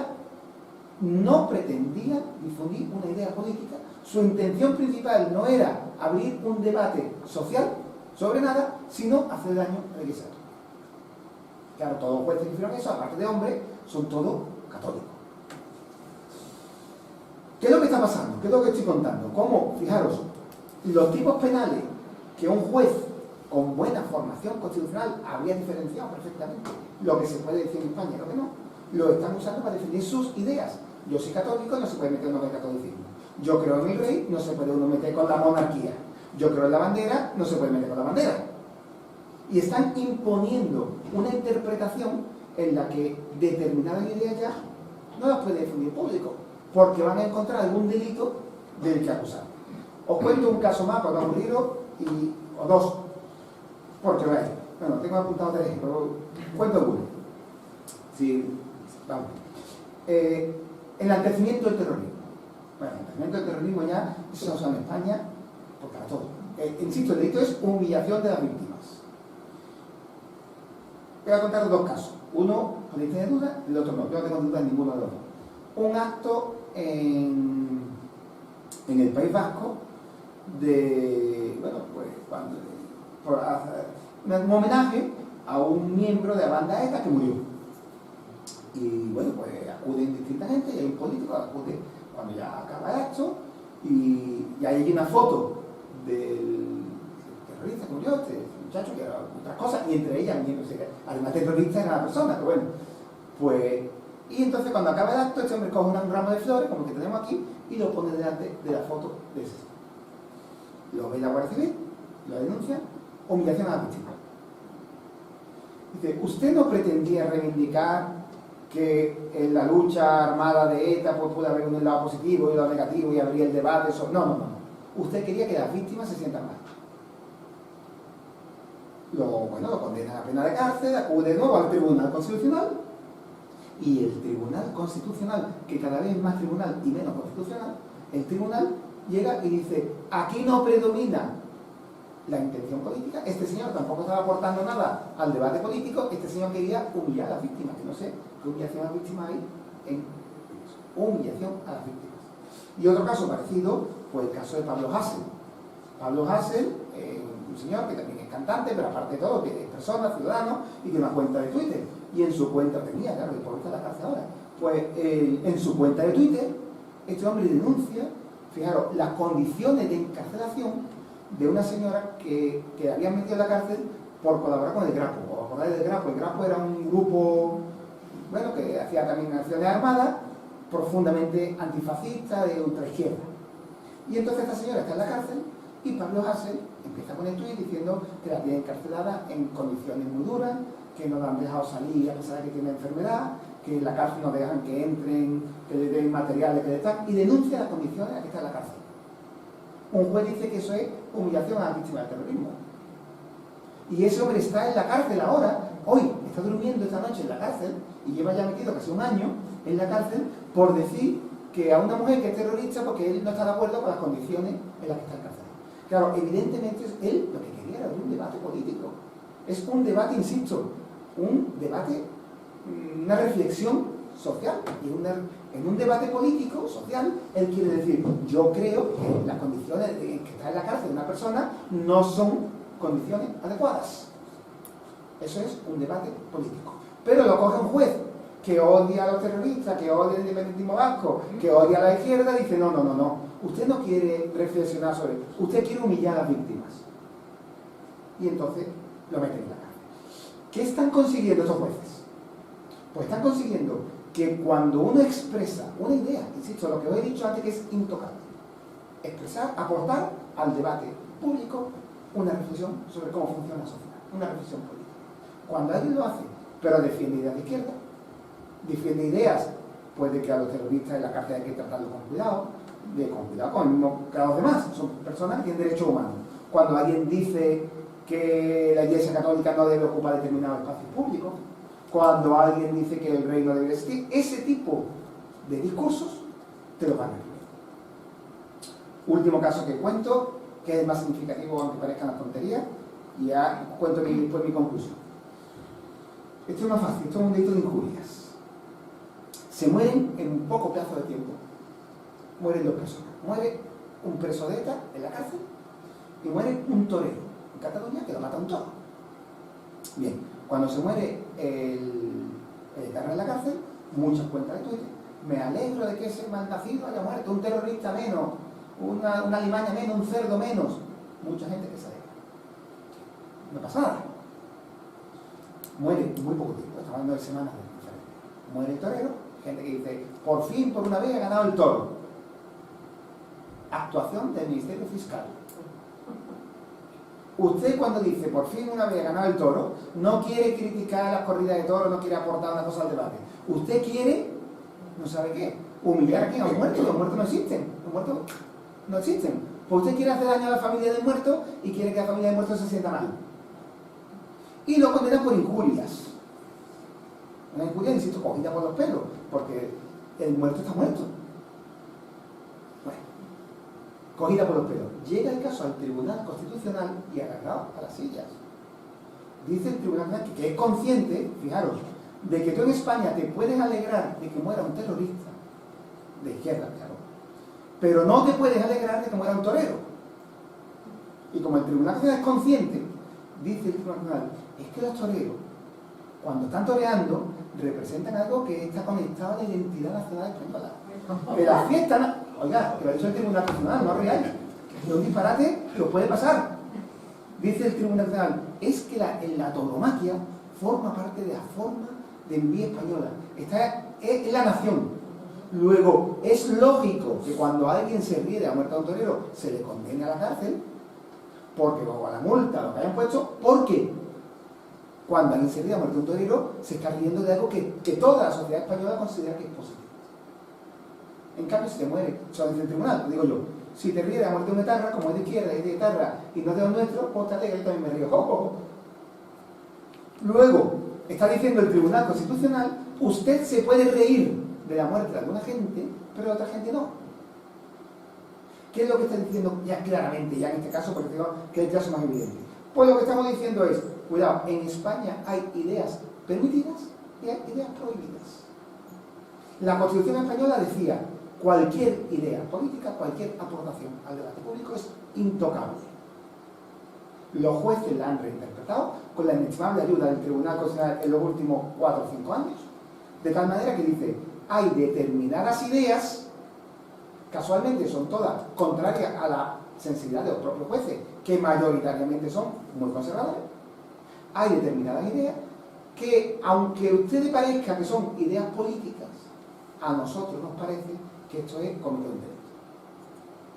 no pretendían difundir una idea política. Su intención principal no era abrir un debate social sobre nada, sino hacer daño a la Iglesia Católica. Claro, todos los jueces que hicieron eso, aparte de hombres, son todos católicos. ¿Qué es lo que está pasando? ¿Qué es lo que estoy contando? ¿Cómo? Fijaros, los tipos penales que un juez con buena formación constitucional habría diferenciado perfectamente lo que se puede decir en España y lo que no, lo están usando para defender sus ideas. Yo soy católico, no se puede meter uno con el catolicismo. Yo creo en el rey, no se puede uno meter con la monarquía. Yo creo en la bandera, no se puede meter con la bandera. Y están imponiendo una interpretación en la que determinadas ideas ya no las puede difundir público, porque van a encontrar algún delito del que acusar. Os cuento un caso más para aburrido, o dos, porque veis, bueno, tengo apuntado 3, pero cuento uno. Sí, vamos. El enaltecimiento del terrorismo. Bueno, el enaltecimiento del terrorismo ya se usa en España por para todo. Insisto, el delito es humillación de las víctimas. Voy a contar dos casos. Uno, podéis tener dudas, el otro no. Yo no tengo dudas en ninguno de los dos. Un acto en el País Vasco de, bueno, pues, por hacer un homenaje a un miembro de la banda ETA que murió. Y bueno, pues acuden distinta gente, y hay un político que acude cuando ya acaba el acto, y hay allí una foto del terrorista que murió, este muchacho que era otras cosas, y entre ellas, además terrorista era la persona, pero bueno, pues, y entonces cuando acaba el acto, este hombre coge un ramo de flores, como el que tenemos aquí, y lo pone delante de la foto de ese. Lo ve la Guardia Civil, lo denuncia, humillación a la víctima. Dice, ¿usted no pretendía reivindicar que en la lucha armada de ETA pues puede haber un lado positivo y un lado negativo y abrir el debate sobre... No. Usted quería que las víctimas se sientan mal. Lo condena a pena de cárcel, acude de nuevo al Tribunal Constitucional, y el Tribunal Constitucional, que cada vez es más tribunal y menos constitucional, el tribunal llega y dice, aquí no predomina la intención política, este señor tampoco estaba aportando nada al debate político, este señor quería humillar a las víctimas, que no sé qué humillación a las víctimas hay en humillación a las víctimas. Y otro caso parecido, pues el caso de Pablo Hasél. Pablo Hasél, un señor que también es cantante, pero aparte de todo, que es persona, ciudadano, y tiene una cuenta de Twitter. Y en su cuenta tenía, claro, el pobre está en la cárcel ahora. Pues en su cuenta de Twitter, este hombre denuncia, fijaros, las condiciones de encarcelación de una señora que habían metido en la cárcel por colaborar con el Grapo. ¿Os acordáis del Grapo? El Grapo era un grupo, bueno, que hacía también acciones armadas, profundamente antifascista, de ultraizquierda. Y entonces esta señora está en la cárcel y Pablo Hasél empieza con el tuit diciendo que la tiene encarcelada en condiciones muy duras, que no la han dejado salir a pesar de que tiene enfermedad, que en la cárcel no dejan que entren, que le den materiales, que le están, y denuncia las condiciones en las que está en la cárcel. Un juez dice que eso es humillación a la víctima del terrorismo. Y ese hombre está en la cárcel ahora, hoy, está durmiendo esta noche en la cárcel, y lleva ya metido casi un año en la cárcel por decir que a una mujer que es terrorista porque él no está de acuerdo con las condiciones en las que está en la cárcel. Claro, evidentemente él lo que quería era un debate político. Es un debate, insisto, un debate, una reflexión social. Y en un debate político, social, él quiere decir, yo creo que las condiciones en que está en la cárcel una persona no son condiciones adecuadas. Eso es un debate político. Pero lo coge un juez que odia a los terroristas, que odia el independentismo vasco, que odia a la izquierda, y dice, no. Usted no quiere reflexionar sobre eso. Usted quiere humillar a las víctimas. Y entonces lo meten en la cárcel. ¿Qué están consiguiendo estos jueces? Pues están consiguiendo que cuando uno expresa una idea, insisto, lo que os he dicho antes que es intocable, expresar, aportar al debate público una reflexión sobre cómo funciona la sociedad, una reflexión política. Cuando alguien lo hace, pero defiende ideas de izquierda, defiende ideas, pues de que a los terroristas en la cárcel hay que tratarlos con cuidado con el mismo que a los demás, son personas que tienen derechos humanos. Cuando alguien dice que la Iglesia Católica no debe ocupar determinados espacios públicos, cuando alguien dice que el rey no debe existir, ese tipo de discursos te lo van a recibir. Último caso que cuento, que es el más significativo aunque parezcan las tonterías, y ya cuento después mi conclusión. Esto es más fácil, esto es un delito de injurias. Se mueren en un poco plazo de tiempo. Mueren dos personas. Muere un preso de ETA en la cárcel y muere un torero en Cataluña que lo mata un toro. Bien, cuando se muere el etarra en la cárcel, muchas cuentas de Twitter, me alegro de que ese malnacido haya muerto, un terrorista menos, una alimaña menos, un cerdo menos. Mucha gente que se alegra. No pasa nada. Muere muy poco tiempo, estamos hablando de semanas diferentes. Muere el torero, gente que dice, por fin, por una vez, ha ganado el toro. Actuación del Ministerio Fiscal. Usted cuando dice, por fin una vez ha ganado el toro, no quiere criticar las corridas de toros, no quiere aportar una cosa al debate. Usted quiere, no sabe qué, humillar a quien ha muerto. Los muertos no existen. Los muertos no existen. Pues usted quiere hacer daño a la familia del muerto y quiere que la familia del muerto se sienta mal. Y lo condena por injurias. Una injuria, insisto, cogida por los pelos, porque el muerto está muerto. Bueno, cogida por los pelos. Llega el caso al Tribunal Constitucional y agarrado a las sillas. Dice el Tribunal que es consciente, fijaros, de que tú en España te puedes alegrar de que muera un terrorista, de izquierda, claro, pero no te puedes alegrar de que muera un torero. Y como el Tribunal Constitucional es consciente, dice el Tribunal, es que los toreros, cuando están toreando, representan algo que está conectado a la identidad nacional española. Que la fiesta, oiga, que lo ha dicho el Tribunal Constitucional, no es real, es un disparate que os puede pasar. Dice el Tribunal Constitucional, es que la tauromaquia forma parte de la forma de envía española. Es la nación. Luego, es lógico que cuando alguien se ríe de la muerte de un torero, se le condene a la cárcel, porque o a la multa, lo que hayan puesto, porque cuando alguien se ríe de la muerte de un torero, se está riendo de algo que toda la sociedad española considera que es positivo. En cambio, si te muere, eso dice el tribunal, lo digo yo, si te ríes de la muerte de un etarra, como es de izquierda y es de etarra, y no es de los nuestros, pues te alegra, yo también me río. Luego, está diciendo el Tribunal Constitucional, usted se puede reír de la muerte de alguna gente, pero de otra gente no. ¿Qué es lo que está diciendo ya claramente, ya en este caso, porque creo que es el caso más evidente? Pues lo que estamos diciendo es, cuidado, en España hay ideas permitidas y hay ideas prohibidas. La Constitución española decía, cualquier idea política, cualquier aportación al debate público es intocable. Los jueces la han reinterpretado con la inestimable ayuda del Tribunal Constitucional en los últimos 4 o 5 años, de tal manera que dice, hay determinadas ideas, casualmente son todas contrarias a la sensibilidad de los propios jueces, que mayoritariamente son muy conservadores. Hay determinadas ideas que, aunque a usted le parezca que son ideas políticas, a nosotros nos parece que esto es cometer un delito.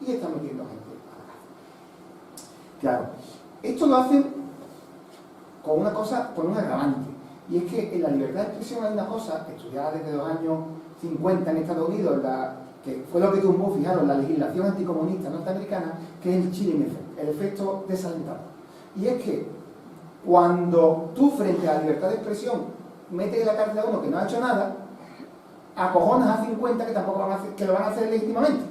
Y están metiendo gente a la cárcel. Claro, esto lo hacen con una cosa, con un agravante. Y es que en la libertad de expresión hay una cosa, estudiada desde los años 50 en Estados Unidos, que fue lo que tumbó, fijaros, la legislación anticomunista norteamericana, que es el chilling effect, el efecto desalentado. Y es que cuando tú, frente a la libertad de expresión, metes en la cárcel a uno que no ha hecho nada, acojonas a 50 que tampoco que lo van a hacer legítimamente.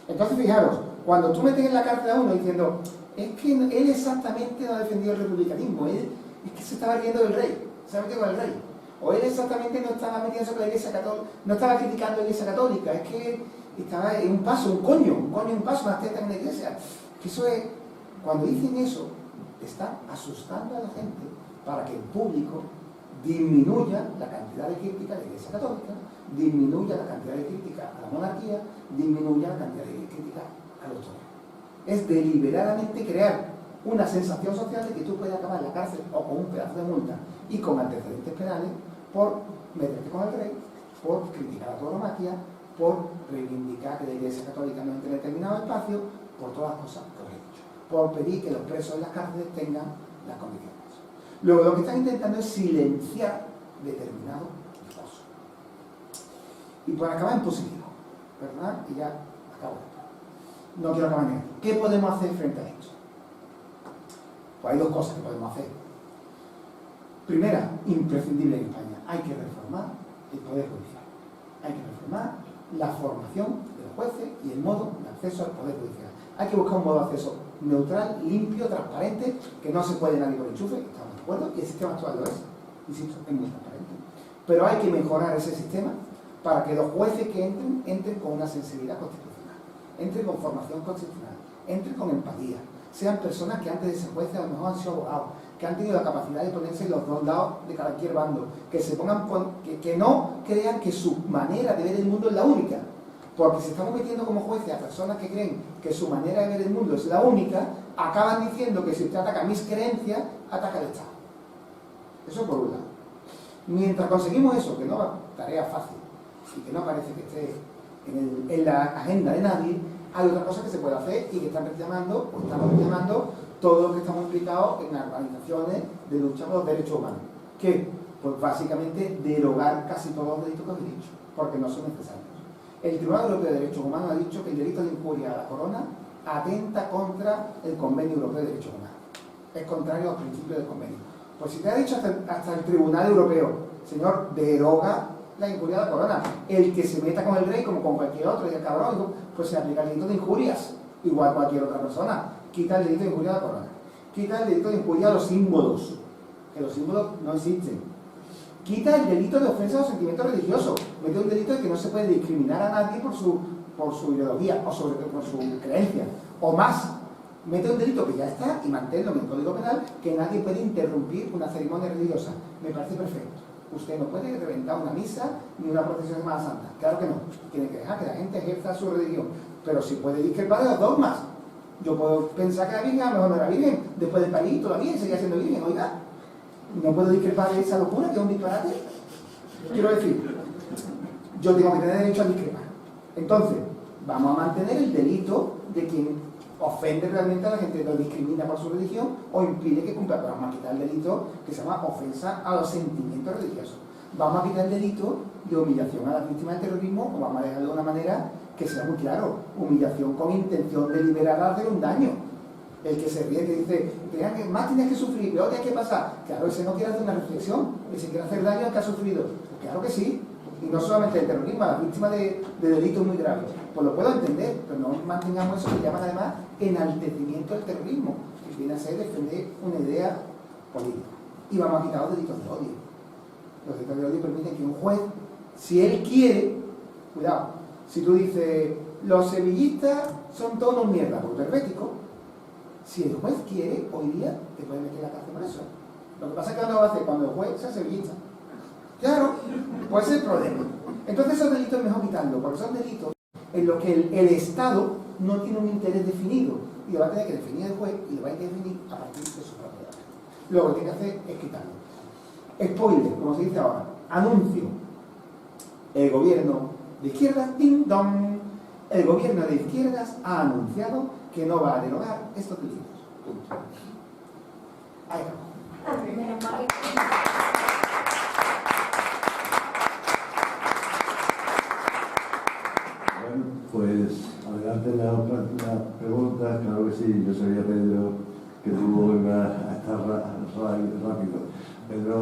Entonces, fijaros, Cuando tú metes en la cárcel a uno diciendo, es que él exactamente no ha defendido el republicanismo, él es que se estaba riendo del rey, se ha metido con el rey. O él exactamente no estaba metiéndose con la Iglesia Católica, no estaba criticando la Iglesia Católica, es que estaba en un paso, un paso más teta en la Iglesia. Que eso es, cuando dicen eso, están asustando a la gente para que el público disminuya la cantidad de crítica a la Iglesia Católica, disminuya la cantidad de crítica a la monarquía, disminuya la cantidad de crítica a los toros. Es deliberadamente crear una sensación social de que tú puedes acabar en la cárcel o con un pedazo de multa y con antecedentes penales por meterte con el rey, por criticar la tauromaquia, por reivindicar que la Iglesia Católica no entre en determinado espacio, por todas las cosas que os he dicho, por pedir que los presos en las cárceles tengan las condiciones. Luego lo que están intentando es silenciar determinados discursos. Y por acabar en positivo, ¿verdad? Y ya acabo. No quiero acabar en esto. ¿Qué podemos hacer frente a esto? Pues hay dos cosas que podemos hacer. Primera, imprescindible en España, hay que reformar el Poder Judicial. Hay que reformar la formación de los jueces y el modo de acceso al Poder Judicial. Hay que buscar un modo de acceso neutral, limpio, transparente, que no se puede nadie por enchufe, estamos de acuerdo, y el sistema actual lo es, insisto, es muy transparente. Pero hay que mejorar ese sistema para que los jueces que entren con una sensibilidad constitucional, entren con formación constitucional, entren con empatía, sean personas que antes de ser jueces a lo mejor han sido abogados, que han tenido la capacidad de ponerse en los dos lados de cualquier bando, que se pongan que no crean que su manera de ver el mundo es la única, porque si estamos metiendo como jueces a personas que creen que su manera de ver el mundo es la única, acaban diciendo que si usted ataca mis creencias, ataca el Estado. Eso por un lado. Mientras conseguimos eso, que no es tarea fácil y que no parece que esté en la agenda de nadie, hay otra cosa que se puede hacer y que están reclamando, o estamos reclamando todos los que estamos implicados en las organizaciones de lucha por los derechos humanos. ¿Qué? Pues básicamente derogar casi todos los delitos que he dicho, porque no son necesarios. El Tribunal Europeo de Derechos Humanos ha dicho que el delito de injuria a la corona atenta contra el Convenio Europeo de Derechos Humanos. Es contrario al principio del convenio. Pues si te ha dicho hasta el Tribunal Europeo, señor, deroga la injuria a la corona. El que se meta con el rey como con cualquier otro y el cabrón, pues se aplica el delito de injurias, igual cualquier otra persona. Quita el delito de injuria a la corona. Quita el delito de injuria a los símbolos, que los símbolos no existen. Quita el delito de ofensa a los sentimientos religiosos. Mete un delito de que no se puede discriminar a nadie por su ideología o por su creencia. O más, mete un delito que ya está y manténlo en el Código Penal, que nadie puede interrumpir una ceremonia religiosa. Me parece perfecto. Usted no puede reventar una misa ni una procesión de Semana Santa. Claro que no. Tiene que dejar que la gente ejerza su religión. Pero si puede discrepar de los dogmas. Yo puedo pensar que la Virgen a lo mejor no era virgen. Después del país todavía y seguía siendo virgen. Oiga, no puedo discrepar de esa locura, que es un disparate. Quiero decir, yo tengo que tener derecho a discrepar. Entonces, vamos a mantener el delito de quien ofende realmente a la gente, lo discrimina por su religión o impide que cumpla. Pero vamos a quitar el delito que se llama ofensa a los sentimientos religiosos. Vamos a quitar el delito de humillación a las víctimas del terrorismo, o vamos a dejarlo de una manera que sea muy claro: humillación con intención deliberada de hacer un daño. El que se ríe, que dice, que más tienes que sufrir, peor tienes que pasar. Claro, ese no quiere hacer una reflexión, ese quiere hacer daño al que ha sufrido. Pues claro que sí. Y no solamente el terrorismo, a las víctimas de delitos muy graves. Pues lo puedo entender, pero no mantengamos eso que llaman además enaltecimiento del terrorismo, que viene a ser defender una idea política. Y vamos a quitar los delitos de odio. Los delitos de odio permiten que un juez, si él quiere, cuidado, si tú dices, los sevillistas son todos unos mierdas, por pervético, si el juez quiere, hoy día te puede meter en la cárcel por eso. Lo que pasa es que no lo va a hacer cuando el juez sea sevillista. Claro, pues ese es el problema. Entonces esos delitos es mejor quitarlo, porque son delitos en los que el Estado no tiene un interés definido y lo va a tener que definir el juez y lo va a tener que definir a partir de su propia edad. Luego lo que tiene que hacer es quitarlo. Spoiler, como se dice ahora, anuncio. El gobierno de izquierdas, ding dong, el gobierno de izquierdas ha anunciado que no va a derogar estos delitos. Punto. Ahí vamos. Pues adelante la pregunta. Claro que sí, yo sabía, Pedro, que tú ibas a estar rápido. Pedro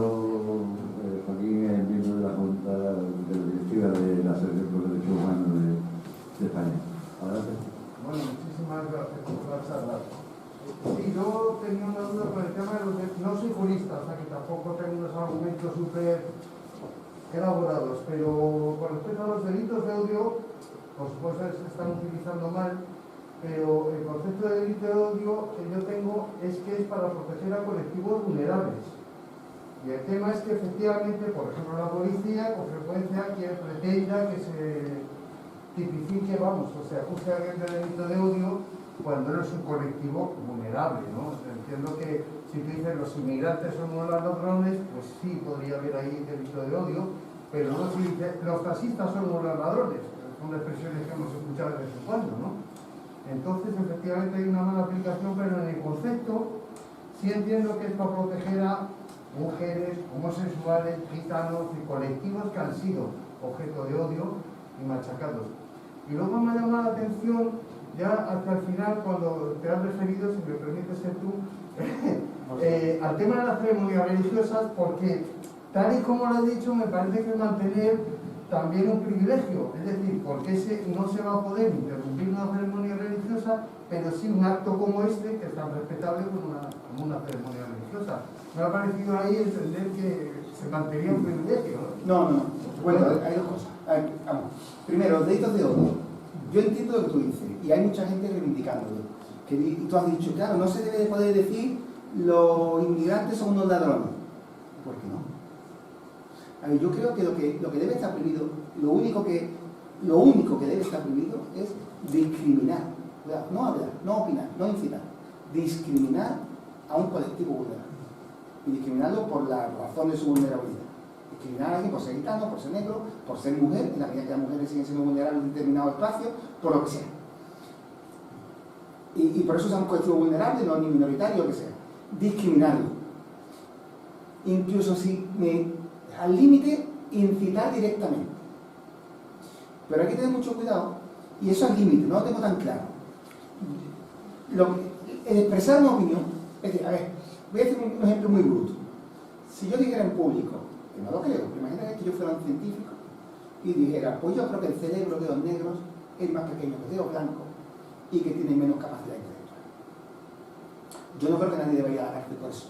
Joaquín es miembro de la Junta de la Directiva de la Asociación por los Derechos Humanos de España. Adelante. Bueno, muchísimas gracias por la charla. Sí, yo tenía una duda con el tema de los... No soy jurista, o sea que tampoco tengo unos argumentos súper elaborados, pero con respecto a los delitos de odio, por supuesto se están utilizando mal, pero el concepto de delito de odio que yo tengo es que es para proteger a colectivos vulnerables. Y el tema es que efectivamente, por ejemplo, la policía con frecuencia pretenda que se tipifique, vamos, o sea, acusa a alguien de delito de odio cuando no es un colectivo vulnerable, ¿no? Entiendo que si tú dices los inmigrantes son unos ladrones, pues sí podría haber ahí delito de odio, pero no si dices los taxistas son unos ladrones, son expresiones que hemos escuchado de vez en cuando, ¿no? Entonces, efectivamente hay una mala aplicación, pero en el concepto sí entiendo que es para proteger a mujeres, homosexuales, gitanos y colectivos que han sido objeto de odio y machacados. Y luego me ha llamado la atención, ya hasta el final, cuando te has referido, si me permites ser tú, al tema de las ceremonias religiosas, porque tal y como lo he dicho, me parece que mantener también un privilegio, es decir, porque no se va a poder interrumpir una ceremonia religiosa, pero sí un acto como este, que es tan respetable como una ceremonia religiosa. Me ha parecido ahí entender que se mantenía un privilegio. No. Bueno, hay dos cosas. Vamos. Primero, los delitos de odio. Yo entiendo lo que tú dices, y hay mucha gente reivindicándolo. Y tú has dicho, claro, no se debe de poder decir los inmigrantes son unos ladrones. ¿Por qué no? A ver, yo creo que lo que debe estar prohibido, lo único que debe estar prohibido es discriminar. No hablar, no opinar, no incitar. Discriminar a un colectivo vulnerable. Y discriminarlo por la razón de su vulnerabilidad. Discriminar a alguien por ser gitano, por ser negro, por ser mujer, en la medida que las mujeres siguen siendo vulnerables en determinado espacio, por lo que sea. Y por eso son colectivos vulnerables, no ni minoritarios, lo que sea. Discriminarlo. Incluso si al límite, incitar directamente. Pero hay que tener mucho cuidado, y eso al límite, no lo tengo tan claro. El expresar una opinión, es decir, a ver, voy a hacer un ejemplo muy bruto. Si yo dijera en público, que no lo creo, pero imagínate que yo fuera un científico y dijera, pues yo creo que el cerebro de los negros es más pequeño que el de los blancos y que tienen menos capacidad intelectual. Yo no creo que nadie deba ir a la cárcel por eso.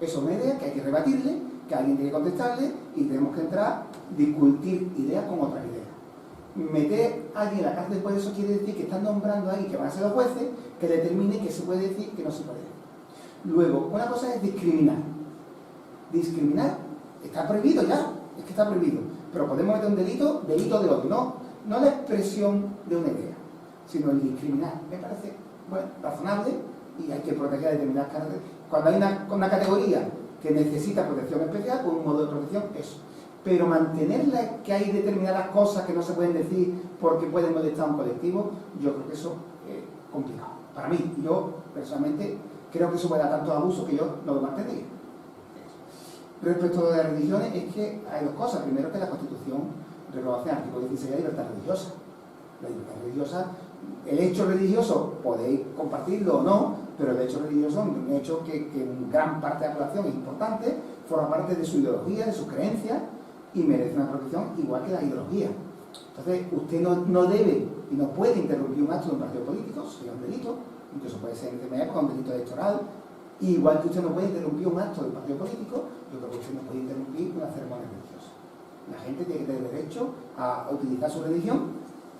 Eso me idea que hay que rebatirle, que alguien tiene que contestarle y tenemos que entrar, discutir ideas con otras ideas. Meter a alguien en la cárcel por eso quiere decir que están nombrando a alguien que van a ser los jueces que determine qué se puede decir y qué no se puede decir. Luego, una cosa es discriminar. Discriminar está prohibido ya, es que está prohibido. Pero podemos meter un delito de odio, no la expresión de una idea, sino el discriminar. Me parece, bueno, razonable y hay que proteger a determinadas categorías. Cuando hay una categoría que necesita protección especial, con un modo de protección, eso. Pero mantenerla, que hay determinadas cosas que no se pueden decir porque pueden molestar a un colectivo, yo creo que eso es complicado. Para mí, yo personalmente creo que eso puede dar tanto abuso que yo no lo mantendría. Respecto de las religiones, es que hay dos cosas. Primero, que la Constitución reconoce en el artículo 16 la libertad religiosa. La libertad religiosa, el hecho religioso podéis compartirlo o no, pero el hecho religioso es un hecho que en gran parte de la población es importante, forma parte de su ideología, de sus creencias y merece una protección igual que la ideología. Entonces, usted no debe y no puede interrumpir un acto de un partido político, sería un delito, incluso puede ser en determinada época un delito electoral, igual que usted no puede interrumpir un acto de un partido político, yo creo que usted no puede interrumpir una ceremonia religiosa. La gente tiene que tener derecho a utilizar su religión,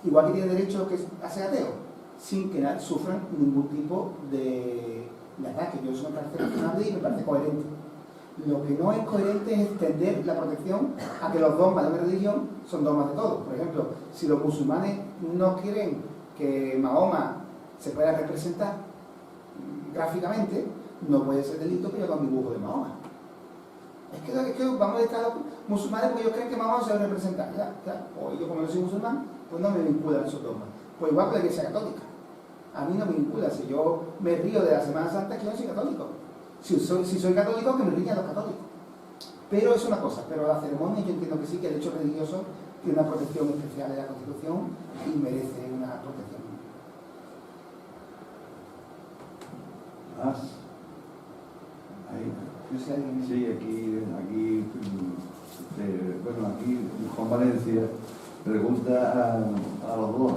igual que tiene derecho a ser ateo, sin que sufran ningún tipo de ataque. Yo eso me parece razonable y me parece coherente. Lo que no es coherente es extender la protección a que los dogmas de una religión son dogmas de todos. Por ejemplo, si los musulmanes no quieren que Mahoma se pueda representar gráficamente, no puede ser delito que yo haga un dibujo de Mahoma. Es que vamos a estar los musulmanes porque ellos creen que Mahoma se debe representar. O yo, como no soy musulmán, pues no me vinculan esos dogmas. Pues igual que la Iglesia Católica. A mí no me vincula. Si yo me río de la Semana Santa, es que yo no soy católico. Si soy católico, que me rían los católicos. Pero es una cosa. Pero la ceremonia, yo entiendo que sí, que el hecho religioso tiene una protección especial de la Constitución y merece una protección. ¿Más? Ahí. Sí, aquí Juan Valencia pregunta a los dos.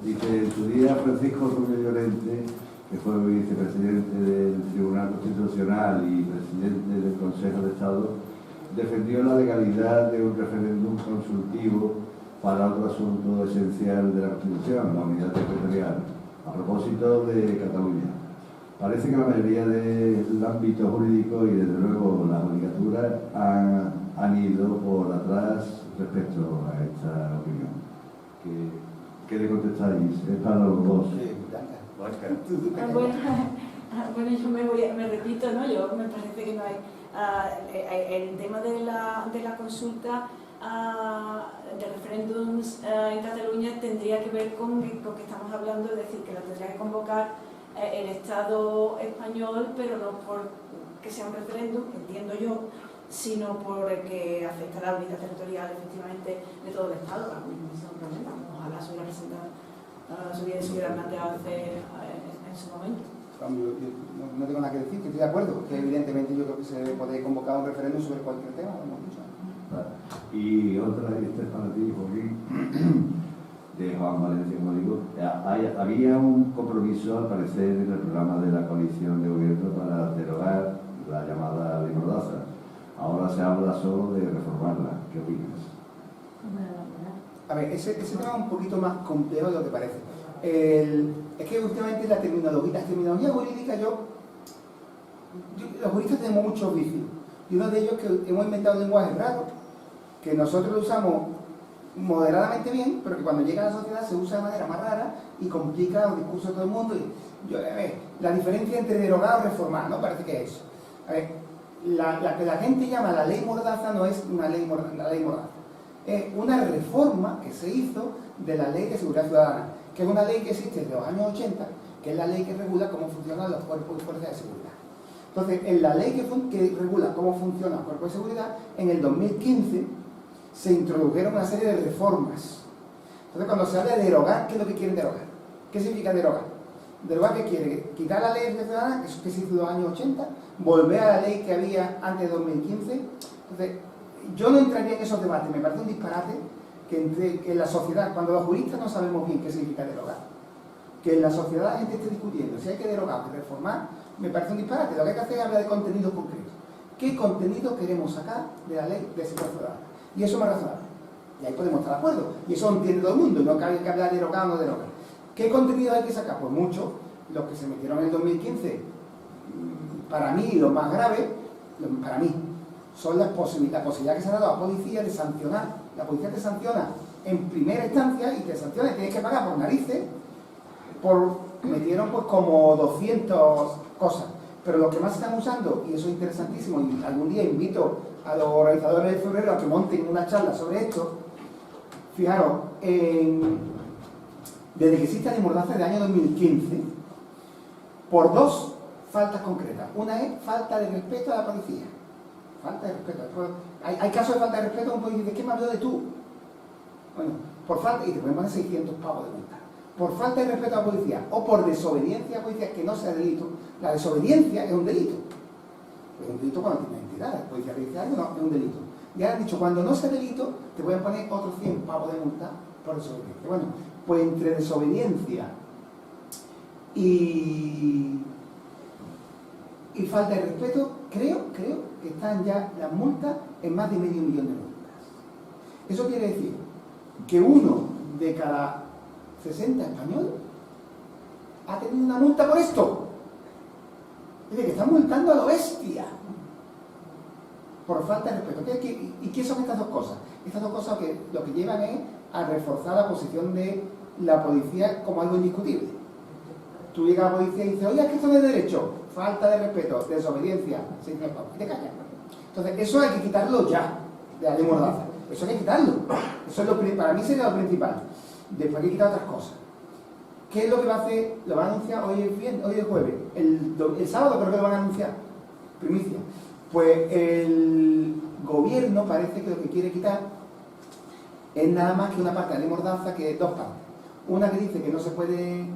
Dice, en su día Francisco Rubio Llorente, que fue vicepresidente del Tribunal Constitucional y presidente del Consejo de Estado, defendió la legalidad de un referéndum consultivo para otro asunto esencial de la Constitución, la unidad territorial, a propósito de Cataluña. Parece que la mayoría del ámbito jurídico y desde luego la judicatura han ido por atrás respecto a esta opinión. ¿Qué le contestáis? Es para los dos. Bueno, yo me repito, ¿no? Yo me parece que no hay... el tema de la consulta de referéndums en Cataluña tendría que ver con lo que estamos hablando, es decir, que lo tendría que convocar el Estado español, pero no por que sea un referéndum, entiendo yo, sino por que afecta a la unidad territorial efectivamente de todo el Estado. Ojalá se hubiera planteado en su momento. Yo no tengo nada que decir, que estoy de acuerdo, que evidentemente yo creo que se puede convocar un referéndum sobre cualquier tema, lo hemos dicho. Y otra, este es para ti, Joaquín, de Juan Valencia, como digo, había un compromiso, al parecer, en el programa de la coalición de gobierno para derogar la llamada Ley Mordaza. Ahora se habla solo de reformarla. ¿Qué opinas? A ver, ese tema es un poquito más complejo de lo que parece. Es que últimamente la terminología jurídica, los juristas tenemos muchos vicios. Y uno de ellos es que hemos inventado un lenguaje raro, que nosotros lo usamos moderadamente bien, pero que cuando llega a la sociedad se usa de manera más rara y complica los discursos de todo el mundo. La diferencia entre derogar o reformar, ¿no? Parece que es eso. A ver, la que la gente llama la ley Mordaza no es una ley Mordaza. Es una reforma que se hizo de la Ley de Seguridad Ciudadana, que es una ley que existe desde los años 80, que es la ley que regula cómo funcionan los cuerpos y fuerzas de seguridad. Entonces, en la ley que regula cómo funcionan los cuerpos de seguridad, en el 2015 se introdujeron una serie de reformas. Entonces, cuando se habla de derogar, ¿qué es lo que quieren derogar? ¿Qué significa derogar? Derogar, ¿qué quiere? Quitar la ley de ciudadana, que se hizo en los años 80, volver a la ley que había antes de 2015. Entonces, yo no entraría en esos debates, me parece un disparate que en la sociedad, cuando los juristas no sabemos bien qué significa derogar, que en la sociedad la gente esté discutiendo si hay que derogar o reformar, me parece un disparate. Lo que hay que hacer es hablar de contenidos concretos. ¿Qué contenido queremos sacar de la ley de seguridad ciudadana? Y eso es más razonable. Y ahí podemos estar de acuerdo. Y eso lo entiende todo el mundo, y no hay que hablar de derogar o no derogar. ¿Qué contenido hay que sacar? Pues muchos, los que se metieron en el 2015, para mí, lo más grave, para mí, son la posibilidad que se ha dado a la policía de sancionar. La policía te sanciona en primera instancia y te sanciona y tienes que pagar por narices. Metieron pues como 200 cosas. Pero lo que más están usando, y eso es interesantísimo, y algún día invito a los organizadores de febrero a que monten una charla sobre esto. Fijaros, desde que existe la ley Mordaza del año 2015, por dos faltas concretas. Una es falta de respeto a la policía. Falta de respeto. Hay casos de falta de respeto, un policía dice, ¿qué me habló de tú? Bueno, por falta, y te pueden poner 600 pavos de multa. Por falta de respeto a la policía o por desobediencia a la policía, que no sea delito. La desobediencia es un delito. Es un delito cuando tiene entidad. La policía dice algo, no, es un delito. Ya han dicho, cuando no sea delito, te pueden poner otros 100 pavos de multa por desobediencia. Bueno, pues entre desobediencia y falta de respeto, creo que están ya las multas en más de medio millón de multas. Eso quiere decir que uno de cada 60 españoles ha tenido una multa por esto. Es decir, que están multando a lo bestia por falta de respeto. ¿Y qué son estas dos cosas? Estas dos cosas que lo que llevan es a reforzar la posición de la policía como algo indiscutible. Tú llegas a la policía y dices, oye, es que esto no es derecho, falta de respeto, desobediencia, y te callas. Entonces, eso hay que quitarlo ya, de la ley Mordaza. Eso hay que quitarlo. Eso es para mí sería lo principal. Después hay que quitar otras cosas. ¿Qué es lo que va a hacer? Lo van a anunciar hoy es jueves. El sábado creo que lo van a anunciar. Primicia. Pues el gobierno parece que lo que quiere quitar es nada más que una parte de la ley Mordaza, que es dos partes. Una que dice que no se puede,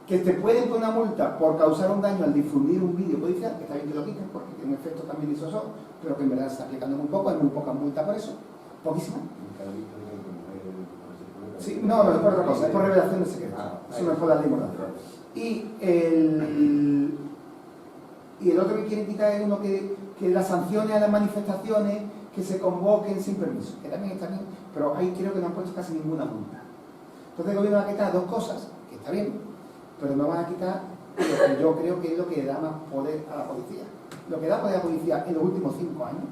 que te pueden poner una multa por causar un daño al difundir un vídeo policial, que está bien que lo quiten porque tiene un efecto también disuasor, pero que en verdad se está aplicando muy poco, hay muy pocas multas por eso, poquísimas. Sí, no es por otra cosa, es por revelación de secretos. Eso no es por la ley moral. Y el otro que quieren quitar es uno que las sanciones a las manifestaciones que se convoquen sin permiso, que también está bien, pero ahí creo que no han puesto casi ninguna multa. Entonces el gobierno va a quitar dos cosas, que está bien, pero no van a quitar lo que yo creo que es lo que da más poder a la policía. Lo que da poder a la policía en los últimos 5 años,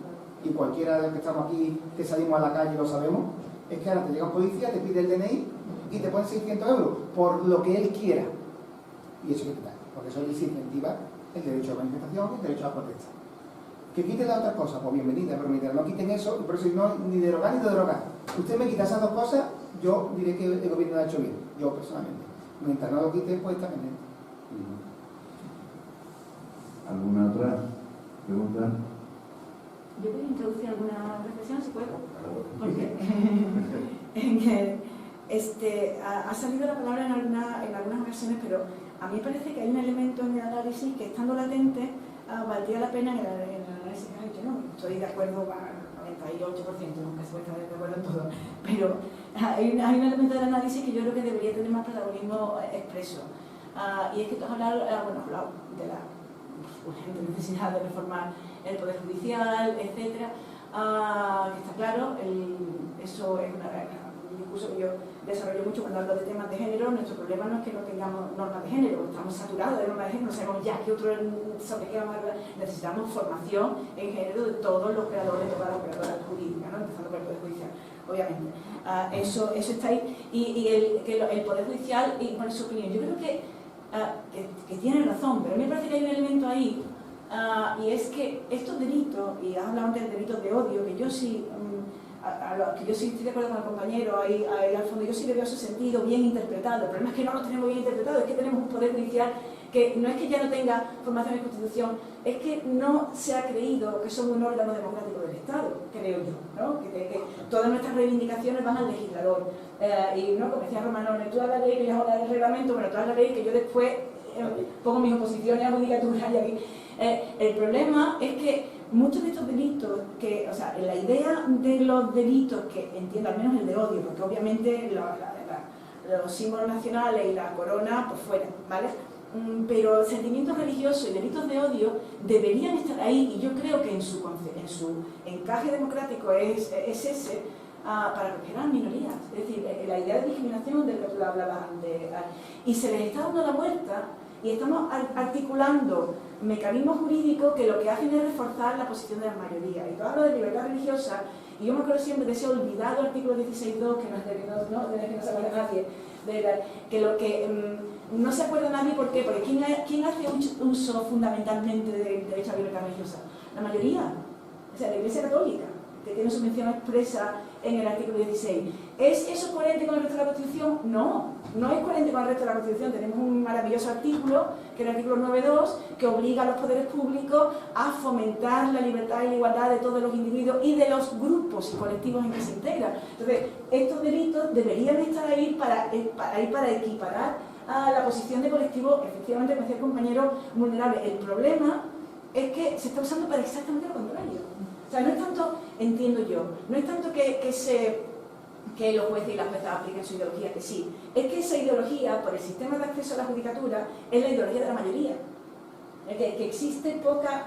y cualquiera de los que estamos aquí, que salimos a la calle lo sabemos, es que ahora te llega un policía, te pide el DNI y te pone 600 euros por lo que él quiera. Y eso hay que quitar, porque eso les incentiva el derecho a manifestación y el derecho a protesta. Que quiten la otra cosa, pues bienvenida, pero mientras no quiten eso, por eso no, ni derogar ni de drogar. Usted me quita esas dos cosas, yo diré que el gobierno lo ha hecho bien, yo personalmente. Mientras no lo quite, pues está pendiente. ¿Alguna otra pregunta? Yo quería introducir alguna reflexión, si puedo, porque en que ha salido la palabra en algunas ocasiones, pero a mí me parece que hay un elemento en el análisis que, estando latente, valdría la pena en el análisis que has hecho, ¿no? Estoy de acuerdo al 98%, nunca se puede estar de acuerdo en todo, pero hay un elemento del análisis que yo creo que debería tener más protagonismo expreso, y es que tú has hablado de la urgente necesidad de reformar el Poder Judicial, etcétera, que está claro, eso es un discurso que yo desarrollo mucho cuando hablo de temas de género. Nuestro problema no es que no tengamos normas de género, estamos saturados de normas de género, no sabemos ya qué otro sobre qué vamos a hablar. Necesitamos formación en género de todos los operadores, de todas las operadoras jurídicas, ¿no? Empezando por el Poder Judicial, obviamente. Eso está ahí. Y el Poder Judicial, y por su opinión, yo creo que tiene razón, pero a mí me parece que hay un elemento ahí, y es que estos delitos, y has hablado antes de delitos de odio, que yo sí, que yo sí estoy de acuerdo con el compañero, ahí al fondo yo sí le veo su sentido bien interpretado. El problema es que no lo tenemos bien interpretado, es que tenemos un Poder Judicial que no es que ya no tenga formación en Constitución, es que no se ha creído que somos un órgano democrático del Estado, creo yo, ¿no? Que todas nuestras reivindicaciones van al legislador. Y no, como decía Romanone, tú haz la ley, que yo hago el reglamento, bueno, tú haz la ley, que yo después pongo mis oposiciones a judicatura y aquí. El problema es que muchos de estos delitos, o sea, la idea de los delitos que entiendo, al menos el de odio, porque obviamente los símbolos nacionales y la corona, pues fuera, ¿vale? Pero sentimientos religiosos y delitos de odio deberían estar ahí, y yo creo que en su encaje democrático es ese, para proteger a las minorías. Es decir, la idea de discriminación de lo que hablaba antes, y se les está dando la vuelta, y estamos articulando mecanismos jurídicos que lo que hacen es reforzar la posición de las mayorías. Y todo hablo de libertad religiosa, y yo me acuerdo siempre de ese olvidado artículo 16.2, que no se acuerda nadie, que no se acuerda nadie. ¿Por qué? Porque ¿quién hace uso fundamentalmente del derecho a la libertad religiosa? La mayoría, o sea, la Iglesia Católica, que tiene su mención expresa en el artículo 16. ¿Es eso coherente con el resto de la Constitución? No es coherente con el resto de la Constitución. Tenemos un maravilloso artículo, que es el artículo 9.2, que obliga a los poderes públicos a fomentar la libertad y la igualdad de todos los individuos y de los grupos y colectivos en que se integran. Entonces, estos delitos deberían estar ahí para equiparar a la posición de colectivo, efectivamente, como decía el compañero, vulnerable. El problema es que se está usando para exactamente lo contrario. O sea, no es tanto, entiendo yo, no es tanto que los jueces y las juezas apliquen su ideología, que sí, es que esa ideología, por el sistema de acceso a la judicatura, es la ideología de la mayoría. Que existen pocas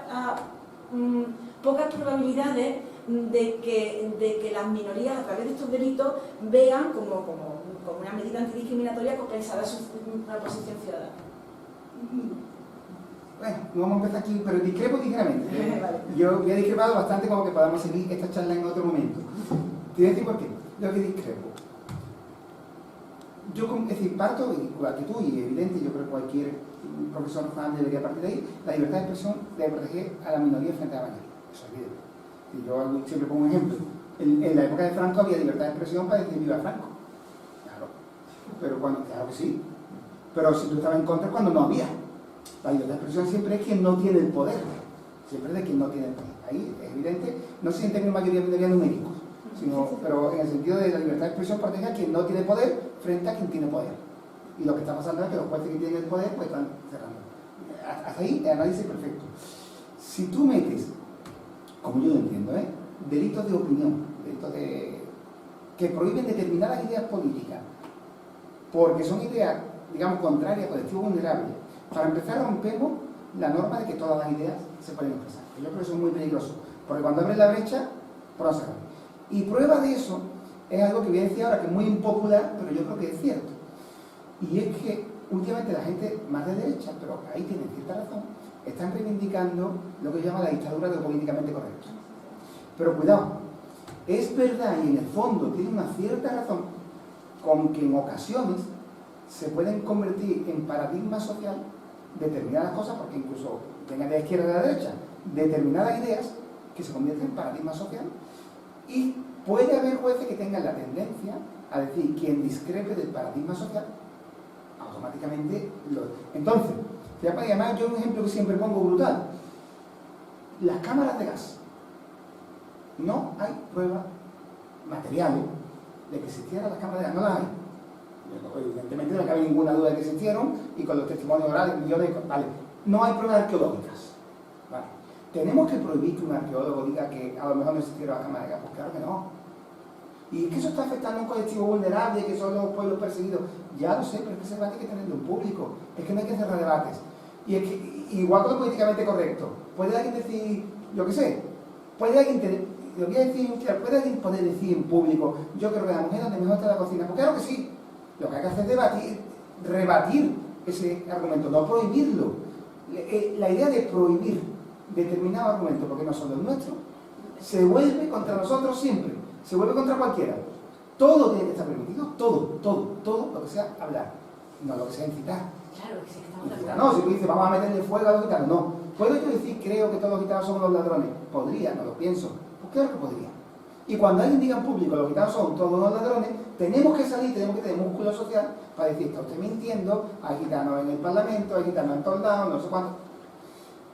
probabilidades de que las minorías, a través de estos delitos, vean como una medida antidiscriminatoria compensada su posición ciudadana. Bueno, vamos a empezar aquí, pero discrepo ligeramente. Vale. Yo he discrepado bastante, como que podamos seguir esta charla en otro momento. Te voy a decir por qué. Lo que discrepo. Es decir, parto, igual que tú, y evidente, yo creo que cualquier profesor fan debería partir de ahí, la libertad de expresión debe proteger a la minoría frente a la mayoría. Eso es evidente. Y yo siempre pongo un ejemplo. En la época de Franco había libertad de expresión para decir viva Franco. Claro. Claro que sí. Pero si tú estabas en contra es cuando no había. La libertad de expresión siempre es quien no tiene el poder. Siempre es de quien no tiene el poder. Ahí es evidente, no se siente en mayoría numéricos, pero en el sentido de la libertad de expresión protege a quien no tiene poder frente a quien tiene poder. Y lo que está pasando es que los jueces que tienen el poder pues están cerrando. Hasta ahí el análisis perfecto. Si tú metes, como yo lo entiendo, delitos de opinión, delitos que prohíben determinadas ideas políticas porque son ideas, digamos, contrarias al colectivo vulnerable. Para empezar, rompemos la norma de que todas las ideas se pueden expresar. Yo creo que eso es muy peligroso, porque cuando abres la brecha, pues no se abre. Y prueba de eso es algo que voy a decir ahora, que es muy impopular, pero yo creo que es cierto. Y es que últimamente la gente más de derecha, pero ahí tienen cierta razón, están reivindicando lo que llama la dictadura de lo políticamente correcto. Pero cuidado, es verdad y en el fondo tiene una cierta razón con que en ocasiones se pueden convertir en paradigma social determinadas cosas, porque incluso vengan de la izquierda o de la derecha, determinadas ideas que se convierten en paradigma social, y puede haber jueces que tengan la tendencia a decir quien discrepe del paradigma social automáticamente lo... Entonces, además yo un ejemplo que siempre pongo brutal: las cámaras de gas. No hay pruebas materiales de que existieran las cámaras de gas, no las hay. Evidentemente no cabe ninguna duda de que existieron, y con los testimonios orales, millones de... Vale. No hay pruebas arqueológicas. Vale. ¿Tenemos que prohibir que un arqueólogo diga que a lo mejor no existieron las cámaras de gas? Pues claro que no. Y es que eso está afectando a un colectivo vulnerable, que son los pueblos perseguidos. Ya lo sé, pero es que ese debate hay que tenerlo en público. Es que no hay que cerrar debates. Y es que, igual con lo políticamente correcto, puede alguien decir, yo qué sé, puede alguien poder decir en público, yo creo que la mujer donde mejor está la cocina. Pues claro que sí. Lo que hay que hacer es debatir, rebatir ese argumento, no prohibirlo. La idea de prohibir determinado argumento, porque no son los nuestros, se vuelve contra nosotros siempre, se vuelve contra cualquiera. Todo tiene que estar permitido, todo lo que sea hablar, no lo que sea incitar. Claro, que sí, estamos de Incitar, acuerdo. no, si tú dices vamos a meterle fuego a los gitanos, no. ¿Puedo yo decir creo que todos los gitanos son los ladrones? Podría, no lo pienso. Pues claro que podría. Y cuando alguien diga en público los gitanos son todos los ladrones, tenemos que salir, tenemos que tener músculo social para decir, está usted mintiendo, hay gitanos en el Parlamento, hay gitanos en todos lados, no sé cuánto.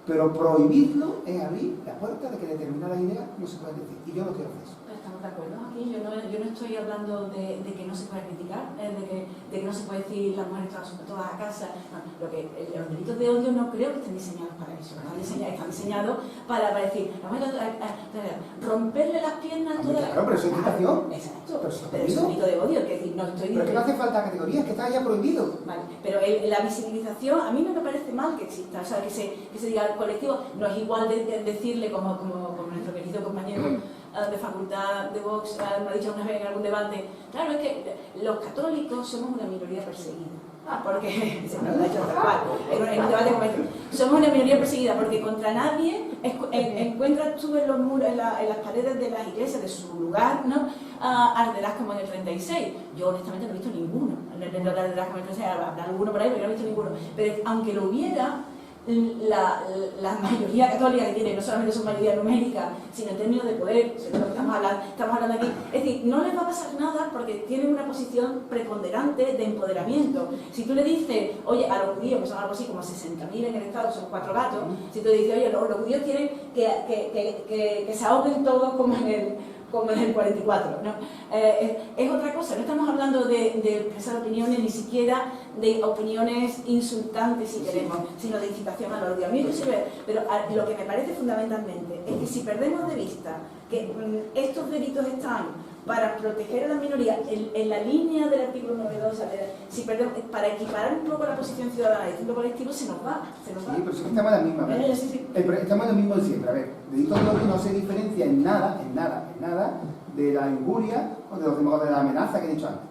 Pero prohibirlo es abrir la puerta de que determinadas ideas no se pueden decir. Y yo no quiero hacer eso. Estamos de acuerdo aquí. Yo no estoy hablando de que no se puede criticar, de que no se puede decir las mujeres todas a casa. No, los delitos de odio no creo que estén diseñados para eso. Están diseñados para decir, romperle las piernas todas. Claro, pero eso es incitación. Exacto. Pero Es un delito de odio. Es decir, no estoy pero es que no hace falta categorías, que está ya prohibido. Vale, pero la visibilización a mí no me parece mal que exista, o sea, que se diga al colectivo. No es igual de decirle como nuestro querido compañero de facultad de Vox me ha dicho una vez en algún debate, claro, es que los católicos somos una minoría perseguida. Porque se me lo ha dicho tal cual, en un debate como este. Somos una minoría perseguida porque contra nadie encuentras tú en los muros, en las paredes de las iglesias de su lugar, ¿no? Arderás como en el 36. Yo honestamente no he visto ninguno. No arderás como en el 36, habrá alguno por ahí, pero yo no he visto ninguno. Pero aunque lo hubiera, la mayoría católica que tiene, no solamente son mayoría numérica, sino en términos de poder, de lo que estamos hablando aquí, es decir, no les va a pasar nada porque tienen una posición preponderante de empoderamiento. Si tú le dices, oye, a los judíos, que son algo así como 60.000 en el Estado, son 4 gatos, si tú le dices, oye, los judíos quieren que se ahoguen todos como en el 44, ¿no? Es otra cosa, no estamos hablando de expresar opiniones, ni siquiera de opiniones insultantes, si queremos, sino de incitación al odio. A mí pero lo que me parece fundamentalmente es que si perdemos de vista que estos delitos están para proteger a la minoría en la línea del artículo 9.2, si perdemos, para equiparar un poco la posición ciudadana de distinto colectivo, se nos va. Sí, pero sí que estamos en la misma. Sí. Estamos en lo mismo de siempre. A ver, delito de odio no se diferencia en nada de la injuria o de la amenaza que he dicho antes.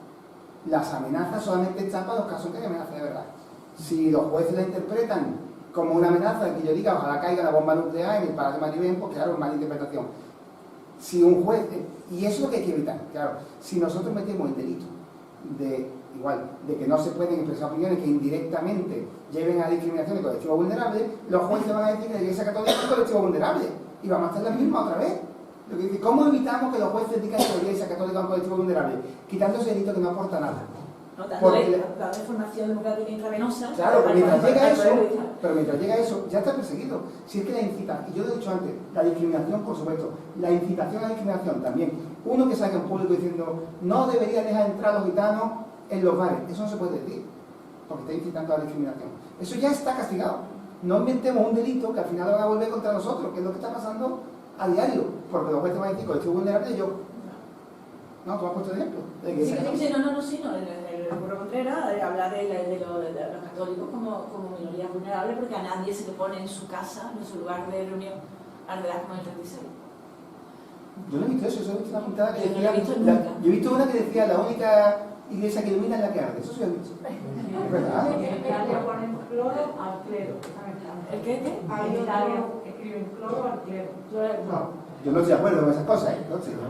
Las amenazas solamente están para los casos que hay amenaza de verdad. Si los jueces la interpretan como una amenaza, que yo diga ojalá caiga la bomba nuclear en el Palacio de Maribén, pues claro, es mala interpretación. Si un juez, y eso es lo que hay que evitar, claro, si nosotros metemos el delito de que no se pueden expresar opiniones que indirectamente lleven a discriminación de colectivos vulnerables, los jueces van a decir que la Iglesia Católica es un colectivo vulnerable y vamos a hacer la misma otra vez. Lo que dice, ¿cómo evitamos que los jueces digan que la Iglesia Católica es un colectivo vulnerable? Quitando ese delito que no aporta nada. No, dándole formación democrática intravenosa. Claro, pero mientras llega eso, ya está perseguido. Si es que la incitación, y yo lo he dicho antes, la discriminación, por supuesto, la incitación a la discriminación también. Uno que salga en público diciendo, no debería dejar entrar a los gitanos en los bares, eso no se puede decir, porque está incitando a la discriminación. Eso ya está castigado. No inventemos un delito que al final lo van a volver contra nosotros, que es lo que está pasando a diario, porque los jueces van a decir, colectivo vulnerable, yo. No, tú has puesto el ejemplo. El Curro Contreras habla de los católicos como minoría vulnerable porque a nadie se le pone en su casa, en su lugar de reunión, ardelas como el 36. Yo no he visto eso, yo he visto una pintada que Yo no decía... lo he visto nunca. Yo he visto una que decía la única iglesia que ilumina es la que arde, eso sí lo he visto. Es verdad. Le ponen cloro al clero. ¿El qué? Hay otro que escriben cloro al clero. No. Yo no estoy de acuerdo con esas cosas, ¿eh? Entonces, ¿no?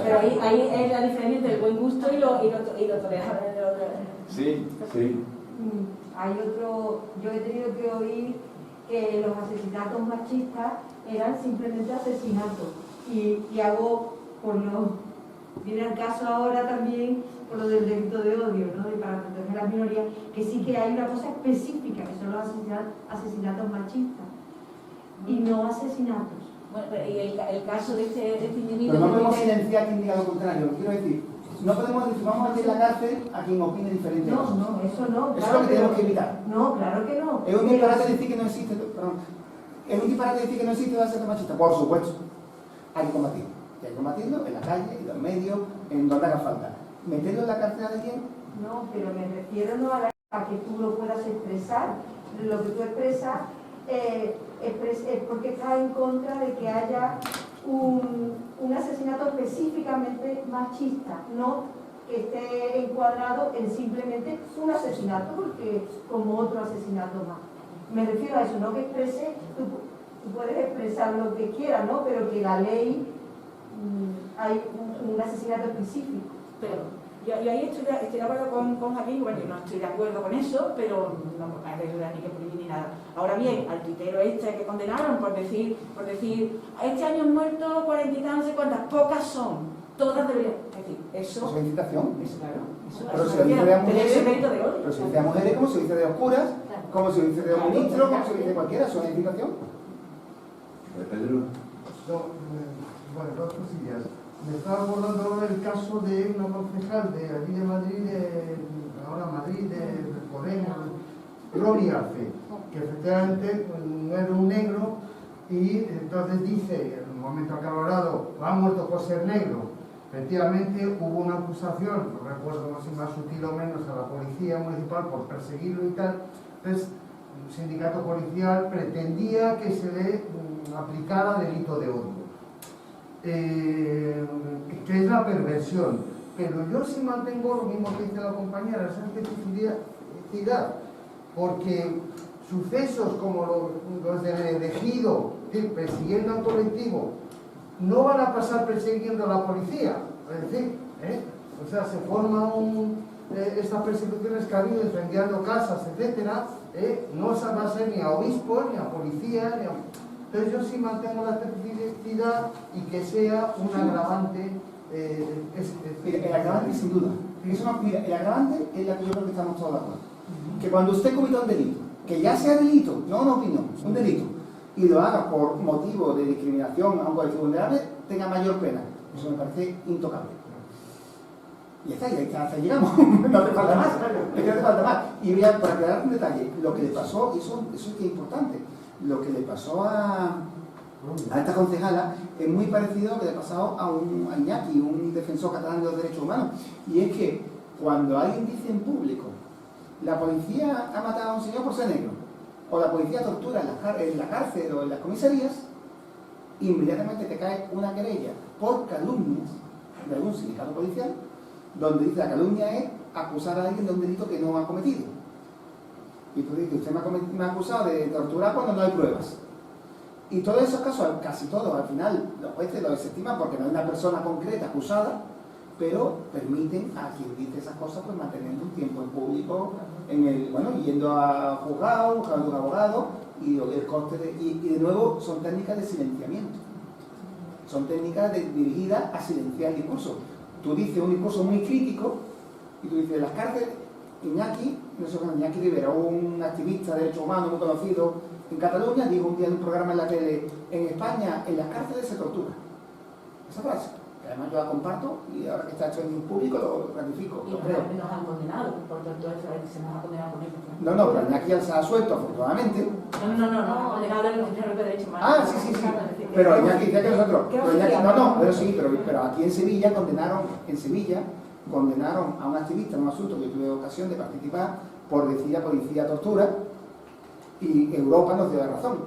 Pero ahí es la diferencia entre el buen gusto y lo tolerable. Sí, sí. Hay otro, yo he tenido que oír que los asesinatos machistas eran simplemente asesinatos y hago por lo viene al caso ahora también por lo del delito de odio, ¿no? Y para proteger a las minorías, que sí que hay una cosa específica que son los asesinatos machistas y no asesinatos. Bueno, pero y el caso de este individuo... Pero no podemos silenciar a quien diga lo contrario. Quiero decir, no podemos decir, vamos a meter en la cárcel a quien opine diferente. No, no, eso no. Eso es lo que tenemos que evitar. No, claro que no. Es un disparate decir que no existe, perdón, es un disparate decir que no existe el asesinato machista, por supuesto. Hay que combatirlo. Y hay que combatirlo en la calle, en los medios, en donde haga falta. ¿Meterlo en la cárcel a alguien? No, pero me refiero no a que tú lo puedas expresar. Lo que tú expresas es porque estás en contra de que haya un asesinato específicamente machista, no que esté encuadrado en simplemente un asesinato, porque como otro asesinato más. Me refiero a eso, no que exprese, tú puedes expresar lo que quieras, ¿no? Pero que la ley hay un asesinato específico. Pero yo ahí estoy de acuerdo con Joaquín, bueno, yo no estoy de acuerdo con eso, pero no me parece ni que prohibir ni nada. Ahora bien, al tuitero este que condenaron por decir, este año han muerto 40 y tantos, no sé cuántas, pocas son, todas deberían, es decir, eso es incitación. Eso, claro, eso, Pero eso si lo dice de mujeres, ese mérito de odio. pero si dice a mujeres, como se dice de oscuras, como se dice de un ministro, como se dice de cualquiera, eso es incitación. Pedro. Bueno, dos cosillas. Me estaba acordando el caso de una concejal de allí de Madrid, ahora Madrid, de Podemos, Gloria Arce, que efectivamente era un negro y entonces dice, en un momento acalorado, ha muerto por ser negro. Efectivamente hubo una acusación, no recuerdo si más sutil o menos, a la policía municipal por perseguirlo y tal. Entonces, un sindicato policial pretendía que se le aplicara delito de odio. Que es la perversión, pero yo sí mantengo lo mismo que dice la compañera, esa especificidad, porque sucesos como los del Ejido, persiguiendo a un colectivo, no van a pasar persiguiendo a la policía, es decir, o sea, se forman estas persecuciones que ha habido incendiando casas, etcétera, no se va a ser ni a obispos, ni a policía, ni a... Entonces yo sí mantengo la especificidad y que sea un agravante. Mira, el agravante sin duda. Mira, el agravante es la que yo creo que estamos todos de acuerdo. Que cuando usted cometa un delito, que ya sea delito, no una opinión, un delito, y lo haga por motivo de discriminación a un colectivo vulnerable, tenga mayor pena. Eso me parece intocable. Y ya está, hasta llegamos. No hace falta más. No hace falta más. Y voy para aclarar un detalle, lo que le pasó, eso es que es importante. Lo que le pasó a esta concejala es muy parecido a lo que le ha pasado a Iñaki, un defensor catalán de los derechos humanos. Y es que cuando alguien dice en público, la policía ha matado a un señor por ser negro, o la policía tortura en la cárcel o en las comisarías, inmediatamente te cae una querella por calumnias de algún sindicato policial, donde dice la calumnia es acusar a alguien de un delito que no ha cometido. Y tú dices, usted me ha acusado de torturar cuando no hay pruebas. Y todos esos casos, casi todos, al final los jueces los desestiman porque no hay una persona concreta acusada, pero permiten a quien dice esas cosas pues mantener un tiempo en público, yendo a juzgado, buscando un abogado, y el coste y de nuevo son técnicas de silenciamiento. Son técnicas dirigidas a silenciar el discurso. Tú dices un discurso muy crítico y tú dices, las cárceles, Iñaki Rivera, un activista de derechos humanos muy conocido en Cataluña, dijo un día en un programa en la tele, en España, en las cárceles se tortura. Esa frase, que además yo la comparto y ahora que está hecho en público lo ratifico, Y lo creo. nos han condenado, por tanto, eso es que se nos ha condenado con ellos. No, pero Iñaki ya se ha suelto, afortunadamente. No, condenado de los de derechos humanos. Ah, sí. Pero Iñaki dice que nosotros. Pero Iñaki, pero sí, pero aquí en Sevilla condenaron a un activista en un asunto que yo tuve ocasión de participar por decir a policía tortura, y Europa nos dio la razón.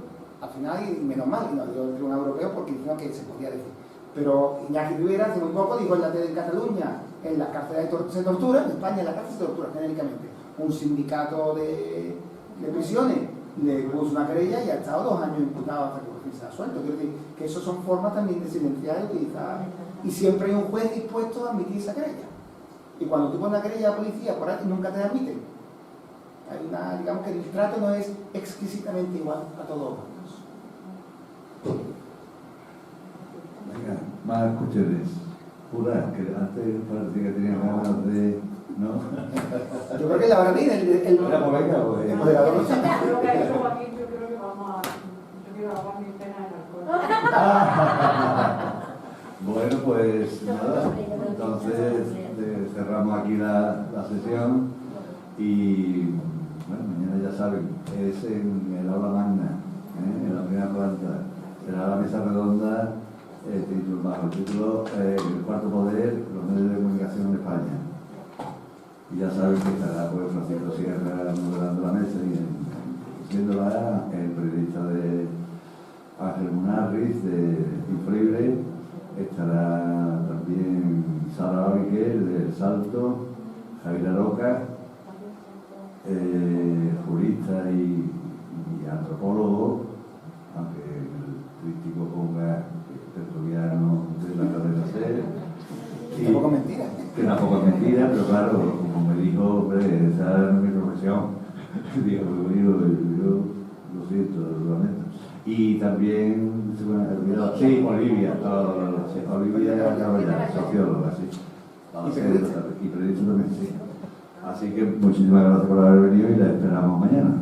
Al final, y menos mal, y nos dio el Tribunal Europeo porque dijeron que se podía decir. Pero Iñaki Rivera hace muy poco dijo en la tele de Cataluña, en las cárceles se tortura, en España en la cárcel se tortura genéricamente. Un sindicato de prisiones le puso una querella y ha estado 2 años imputado hasta que por fin se ha suelto. Quiero decir que eso son formas también de silenciar y utilizar. Y siempre hay un juez dispuesto a admitir esa querella. Y cuando tú pones la querella a la policía por ahí, nunca te admiten. Hay una, digamos que el trato no es exquisitamente igual a todos. Venga, más cuestiones. Pura, que antes parecía que tenía ganas de... ¿no? Yo creo que la verdad el Bueno, pues venga, pues. el moderador no está. Lo que ha hecho Joaquín, yo creo que vamos a... Yo quiero ahogar mi pena en alcohol. Bueno, pues nada, entonces cerramos aquí la sesión y bueno, mañana ya saben, es en el aula magna, en la primera planta, será la mesa redonda, bajo el título El cuarto poder, los medios de comunicación en España. Y ya saben que estará pues Francisco Sierra moderando la mesa y siéndola el periodista de Ángel Munarriz de Inflible. Estará también Sara Abiquel del Salto, Javier Aroca, jurista y antropólogo, aunque el crítico ponga tertuliano de la carrera C. Tampoco es mentira. Que tampoco es mentira, pero claro, como me dijo, hombre, esa no es mi profesión. Digo, yo lo siento, lo lamento. Y también, sí, Olivia, Olivia Carvallar, socióloga, sí. Y periodista también, sí. Así que muchísimas gracias por haber venido y la esperamos mañana.